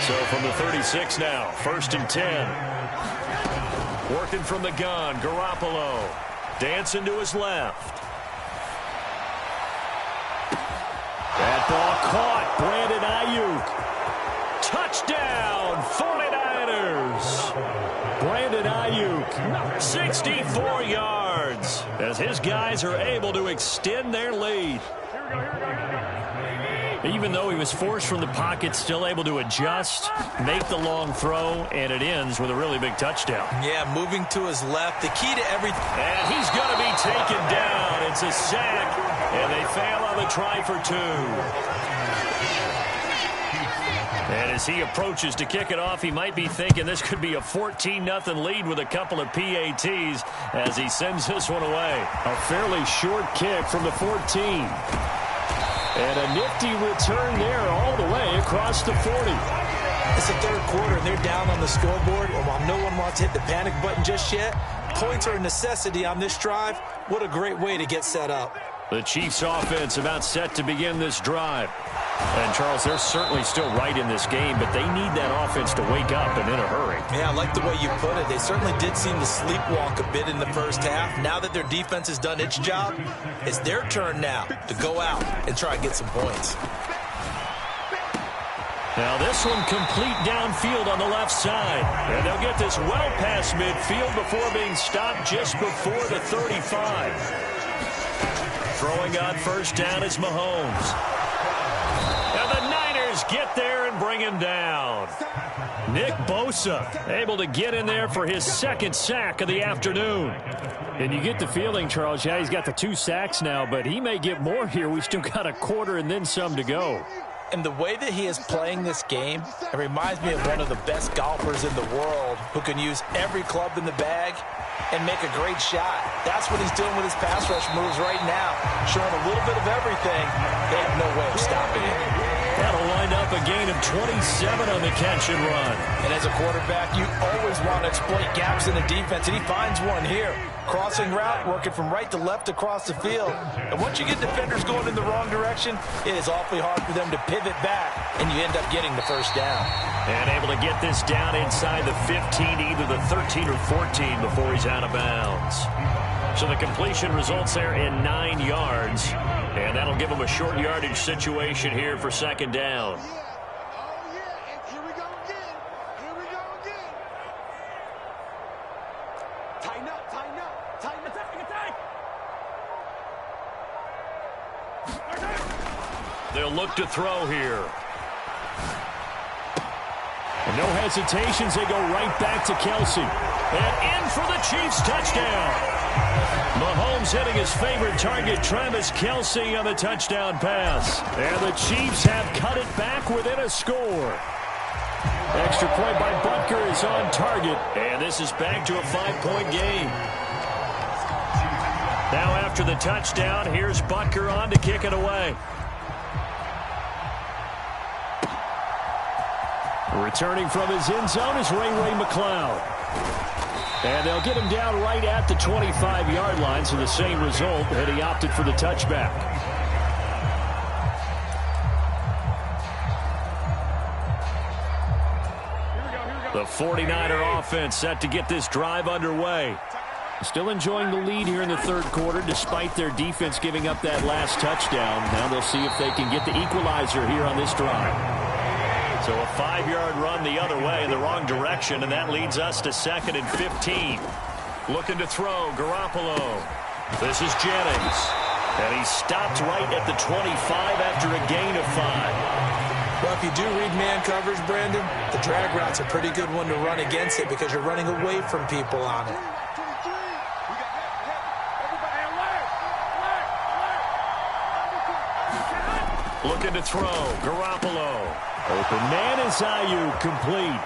A: So from the 36 now, 1st and 10. Working from the gun, Garoppolo. Dancing to his left. That ball caught. Brandon Ayuk. Touchdown, 49ers. Brandon Ayuk, 64 yards, as his guys are able to extend their lead. Even though he was forced from the pocket, still able to adjust, make the long throw, and it ends with a really big touchdown.
C: Yeah, moving to his left. The key to everything.
A: And he's going to be taken down. It's a sack, and they fail on the try for 2. And as he approaches to kick it off, he might be thinking this could be a 14-0 lead with a couple of PATs as he sends this one away.
F: A fairly short kick from the 14. And a nifty return there all the way across the 40.
C: It's the third quarter, and they're down on the scoreboard. And while no one wants to hit the panic button just yet, points are a necessity on this drive. What a great way to get set up.
A: The Chiefs offense about set to begin this drive. And, Charles, they're certainly still right in this game, but they need that offense to wake up and in a hurry.
C: Yeah, I like the way you put it. They certainly did seem to sleepwalk a bit in the first half. Now that their defense has done its job, it's their turn now to go out and try and get some points.
A: Now this one complete downfield on the left side. And they'll get this well past midfield before being stopped just before the 35. Throwing on first down is Mahomes. And the Niners defenders get there and bring him down.
F: Nick Bosa able to get in there for his second sack of the afternoon. And you get the feeling, Charles, yeah, he's got the 2 sacks now, but he may get more here. We still got a quarter and then some to go.
C: And the way that he is playing this game, it reminds me of one of the best golfers in the world who can use every club in the bag and make a great shot. That's what he's doing with his pass rush moves right now, showing a little bit of everything. They have no way of stopping it.
A: That'll wind up a gain of 27 on the catch and run.
C: And as a quarterback, you always want to exploit gaps in the defense, and he finds one here. Crossing route, working from right to left across the field. And once you get defenders going in the wrong direction, it is awfully hard for them to pivot back, and you end up getting the first down.
A: And able to get this down inside the 15, either the 13 or 14 before he's out of bounds. So the completion results there in 9 yards, and that'll give him a short yardage situation here for second down. They'll look to throw here.
F: And no hesitations. They go right back to Kelsey.
A: And in for the Chiefs touchdown. Mahomes hitting his favorite target, Travis Kelsey, on the touchdown pass.
F: And the Chiefs have cut it back within a score. Extra point by Butker is on target.
A: And this is back to a 5-point game. Now after the touchdown, here's Butker on to kick it away.
F: Returning from his end zone is Ray McCloud. And they'll get him down right at the 25-yard line, so the same result, and he opted for the touchback.
A: The 49er offense set to get this drive underway.
F: Still enjoying the lead here in the third quarter, despite their defense giving up that last touchdown. Now they'll see if they can get the equalizer here on this drive.
A: So a 5-yard run the other way in the wrong direction, and that leads us to 2nd and 15. Looking to throw, Garoppolo. This is Jennings. And he stopped right at the 25 after a gain of 5.
C: Well, if you do read man coverage, Brandon, the drag route's a pretty good one to run against it because you're running away from people on it.
A: Looking to throw, Garoppolo.
F: Open man is Ayuk, complete.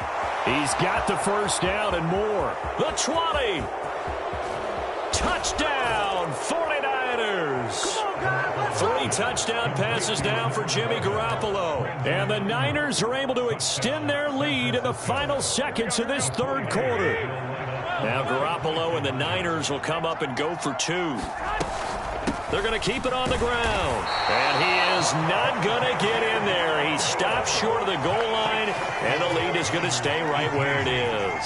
F: He's got the first down and more.
A: The 20. Touchdown, 49ers. 3 touchdown passes now for Jimmy Garoppolo.
F: And the Niners are able to extend their lead in the final seconds of this third quarter.
A: Now Garoppolo and the Niners will come up and go for 2. They're going to keep it on the ground. And he is not going to get in there. He stops short of the goal line, and the lead is going to stay right where it is.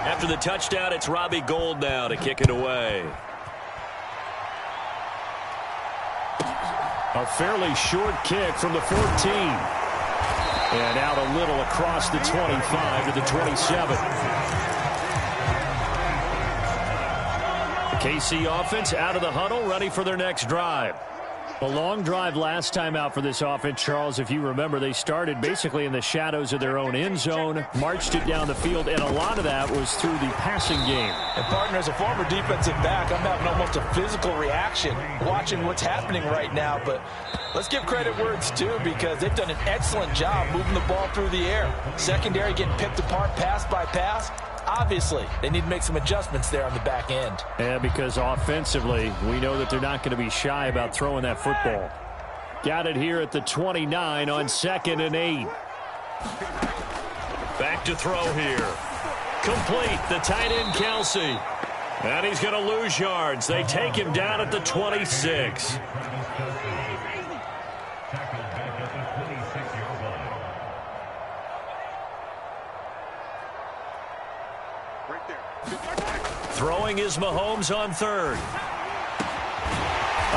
A: After the touchdown, it's Robbie Gould now to kick it away.
F: A fairly short kick from the 14. And out a little across the 25 to the 27.
A: KC offense out of the huddle, ready for their next drive.
F: A long drive last time out for this offense, Charles. If you remember, they started basically in the shadows of their own end zone, marched it down the field, and a lot of that was through the passing game.
C: And, partner, as a former defensive back, I'm having almost a physical reaction watching what's happening right now. But let's give credit where it's due because they've done an excellent job moving the ball through the air. Secondary getting picked apart pass by pass. Obviously, they need to make some adjustments there on the back end.
F: Yeah, because offensively, we know that they're not going to be shy about throwing that football. Got it here at the 29 on 2nd and 8.
A: Back to throw here. Complete, the tight end Kelsey. And he's going to lose yards. They take him down at the 26. Throwing is Mahomes on 3rd.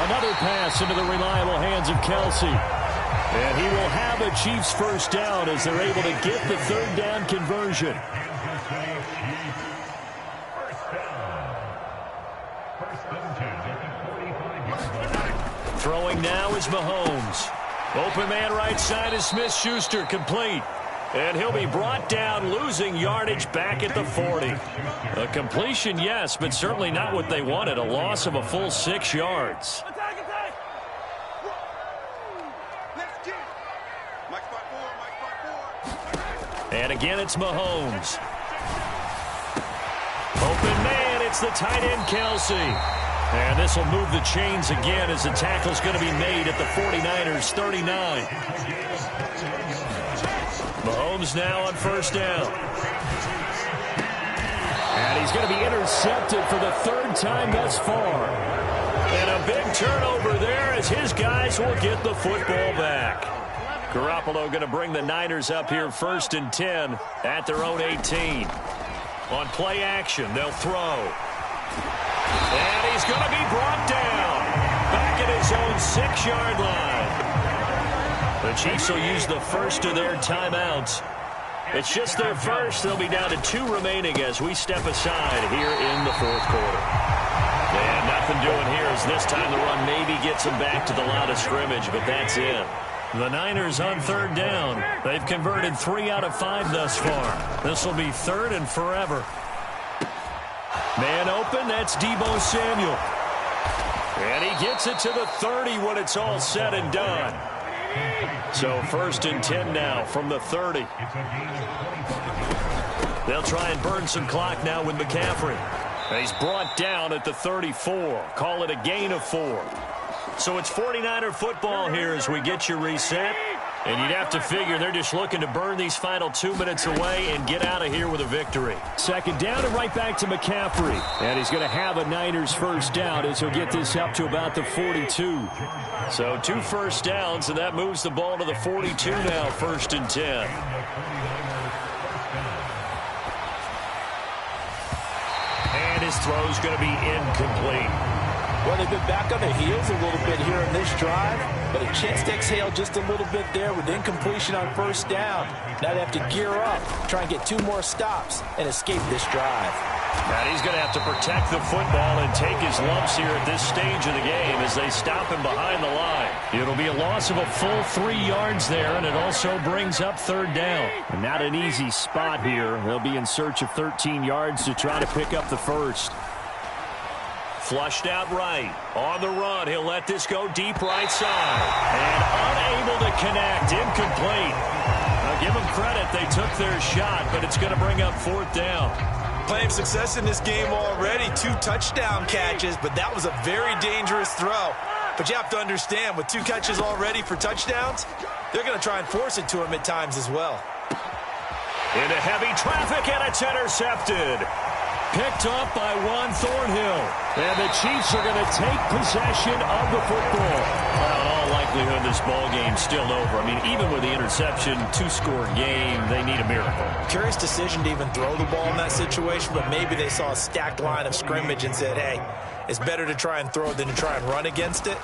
F: Another pass into the reliable hands of Kelsey. And he will have a Chiefs first down as they're able to get the 3rd down conversion.
A: Throwing now is Mahomes. Open man right side is Smith-Schuster, complete. And he'll be brought down, losing yardage back at the 40. A completion, yes, but certainly not what they wanted. A loss of a full 6 yards. And again, it's Mahomes. Open man, it's the tight end, Kelsey. And this will move the chains again as the tackle's going to be made at the 49ers' 39. Mahomes now on first down.
F: And he's going to be intercepted for the 3rd time thus far.
A: And a big turnover there as his guys will get the football back. Garoppolo going to bring the Niners up here 1st and 10 at their own 18. On play action, they'll throw. And he's going to be brought down back at his own 6-yard line. The Chiefs will use the first of their timeouts. It's just their first. They'll be down to 2 remaining as we step aside here in the 4th quarter. And nothing doing here as this time the run maybe gets them back to the line of scrimmage, but that's it. The Niners on 3rd down. They've converted 3 out of 5 thus far. This will be 3rd and forever. Man open, that's Deebo Samuel. And he gets it to the 30 when it's all said and done. So 1st and 10 now from the 30. They'll try and burn some clock now with McCaffrey. He's brought down at the 34. Call it a gain of 4. So it's 49er football here as we get you reset. And you'd have to figure they're just looking to burn these final 2 minutes away and get out of here with a victory.
F: 2nd down and right back to McCaffrey. And he's going to have a Niners first down as he'll get this up to about the 42.
A: So 2 first downs, and that moves the ball to the 42 now, 1st and 10. And his throw's going to be incomplete.
C: Well, they've been back on their heels a little bit here in this drive, but a chance to exhale just a little bit there with incompletion on 1st down. Now they have to gear up, try and get 2 more stops, and escape this drive.
A: And he's going to have to protect the football and take his lumps here at this stage of the game as they stop him behind the line.
F: It'll be a loss of a full 3 yards there, and it also brings up 3rd down. And not an easy spot here. They'll be in search of 13 yards to try to pick up the first.
A: Flushed out right. On the run, he'll let this go deep right side. And unable to connect. Incomplete. Now give them credit. They took their shot, but it's going to bring up 4th down.
C: Plenty of success in this game already. 2 touchdown catches, but that was a very dangerous throw. But you have to understand, with 2 catches already for touchdowns, they're going to try and force it to him at times as well.
A: Into heavy traffic, and it's intercepted.
F: Picked off by Juan Thornhill. And the Chiefs are going to take possession of the football.
A: Well, in all likelihood, this ball game's still over. I mean, even with the interception, 2-score game, they need a miracle.
C: Curious decision to even throw the ball in that situation, but maybe they saw a stacked line of scrimmage and said, hey, it's better to try and throw than to try and run against it.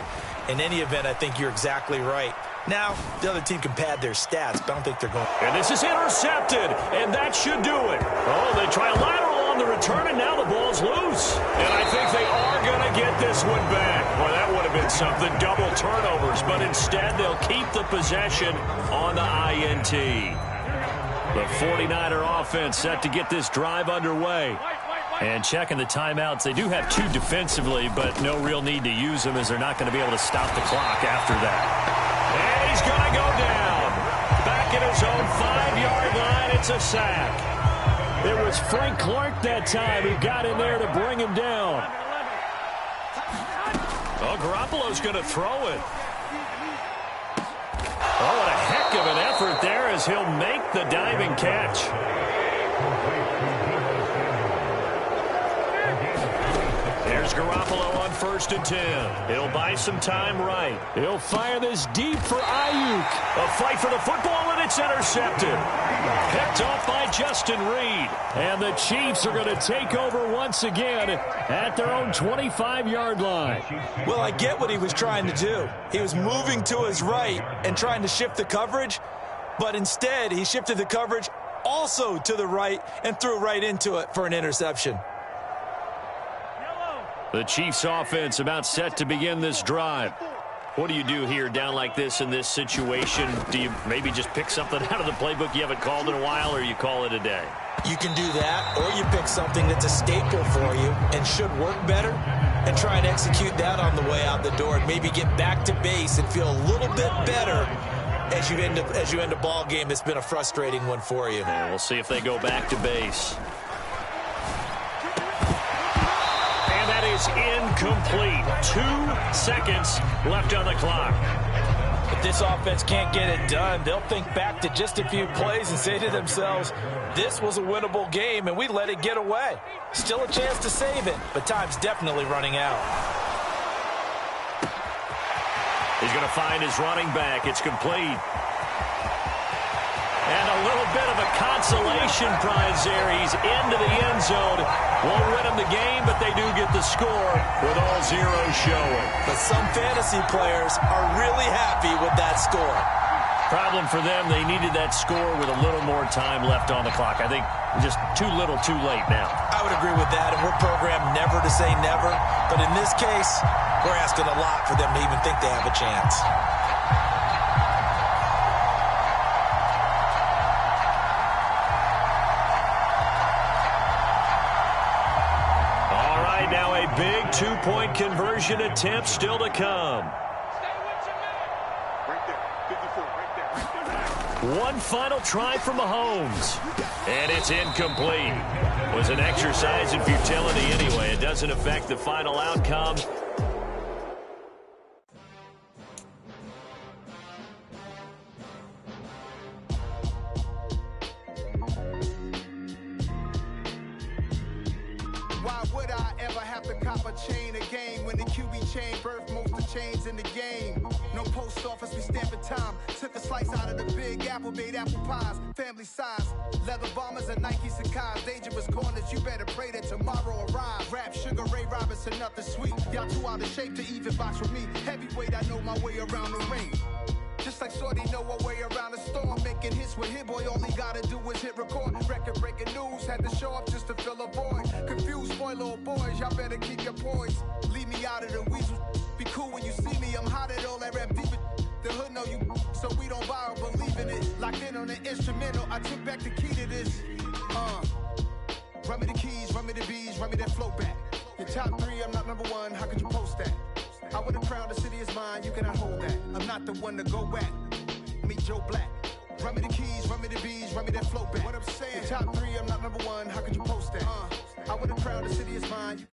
C: In any event, I think you're exactly right. Now, the other team can pad their stats, but I don't think they're going.
A: And this is intercepted, and that should do it. Oh, they try a lateral on the return, and now the ball's loose. And I think they are going to get this one back. Well, that would have been something, double turnovers, but instead they'll keep the possession on the INT. The 49er offense set to get this drive underway. And checking the timeouts, they do have 2 defensively, but no real need to use them as they're not going to be able to stop the clock after that. And he's going to go down. Back at his own 5-yard line, it's a sack.
F: It was Frank Clark that time who got in there to bring him down.
A: Oh, Garoppolo's going to throw it. Oh, what a heck of an effort there as he'll make the diving catch. There's Garoppolo on 1st and 10. He'll buy some time right.
F: He'll fire this deep for Ayuk.
A: A fight for the football, and it's intercepted. Picked off by Justin Reed.
F: And the Chiefs are going to take over once again at their own 25-yard line.
C: Well, I get what he was trying to do. He was moving to his right and trying to shift the coverage, but instead he shifted the coverage also to the right and threw right into it for an interception.
A: The Chiefs offense about set to begin this drive.
F: What do you do here down like this in this situation? Do you maybe just pick something out of the playbook you haven't called in a while, or you call it a day?
C: You can do that, or you pick something that's a staple for you and should work better and try and execute that on the way out the door and maybe get back to base and feel a little bit better as you end a ball game that's been a frustrating one for you.
F: And we'll see if they go back to base. And that is incomplete. 2 seconds left on the clock.
D: If this offense can't get it done, they'll think back to just a few plays and say to themselves, this was a winnable game and we let it get away. Still a chance to save it, but time's definitely running out.
F: He's going to find his running back. It's complete. And a little bit of a consolation prize there. He's into the end zone. Won't win him the game, but they do get the score with all zeros showing.
C: But some fantasy players are really happy with that score.
F: Problem for them, they needed that score with a little more time left on the clock. I think just too little too late now.
C: I would agree with that, and we're programmed never to say never. But in this case, we're asking a lot for them to even think they have a chance.
F: All right, now a big two-point conversion attempt still to come. One final try from Mahomes. And it's incomplete. It was an exercise in futility anyway. It doesn't affect the final outcome.
B: Why would I ever have to cop a chain a game when the QB chain birthed most of the chains in the game? No post office, we stamping time. Took a slice out of the big apple, made apple pies, family size. Leather bombers and Nike Sacai's. Dangerous corners, you better pray that tomorrow arrives. Rap Sugar Ray Robinson, nothing sweet. Y'all too out of shape to even box with me. Heavyweight, I know my way around the ring. Just like Shorty know a way around the storm. Making hits with Hit Boy, all he gotta do is hit record. Record-breaking news, had to show up just to fill a void. Confused, spoiled boys, y'all better keep your poise. Leave me out of the weasel. Be cool when you see me, I'm hot at all that rap deep. The hood know you, so we don't borrow, believe in it. Locked in on the instrumental, I took back the key to this. Run me the keys, run me the bees, run me that flow back. Your top 3, I'm not number 1, how could you post that? I would have crowned the city is mine, you cannot hold that. I'm not the one to go back. Meet Joe Black. Run me the keys, run me the bees, run me that flow back. What I'm saying, your top 3, I'm not number 1, how could you post that? I would have crowned the city is mine.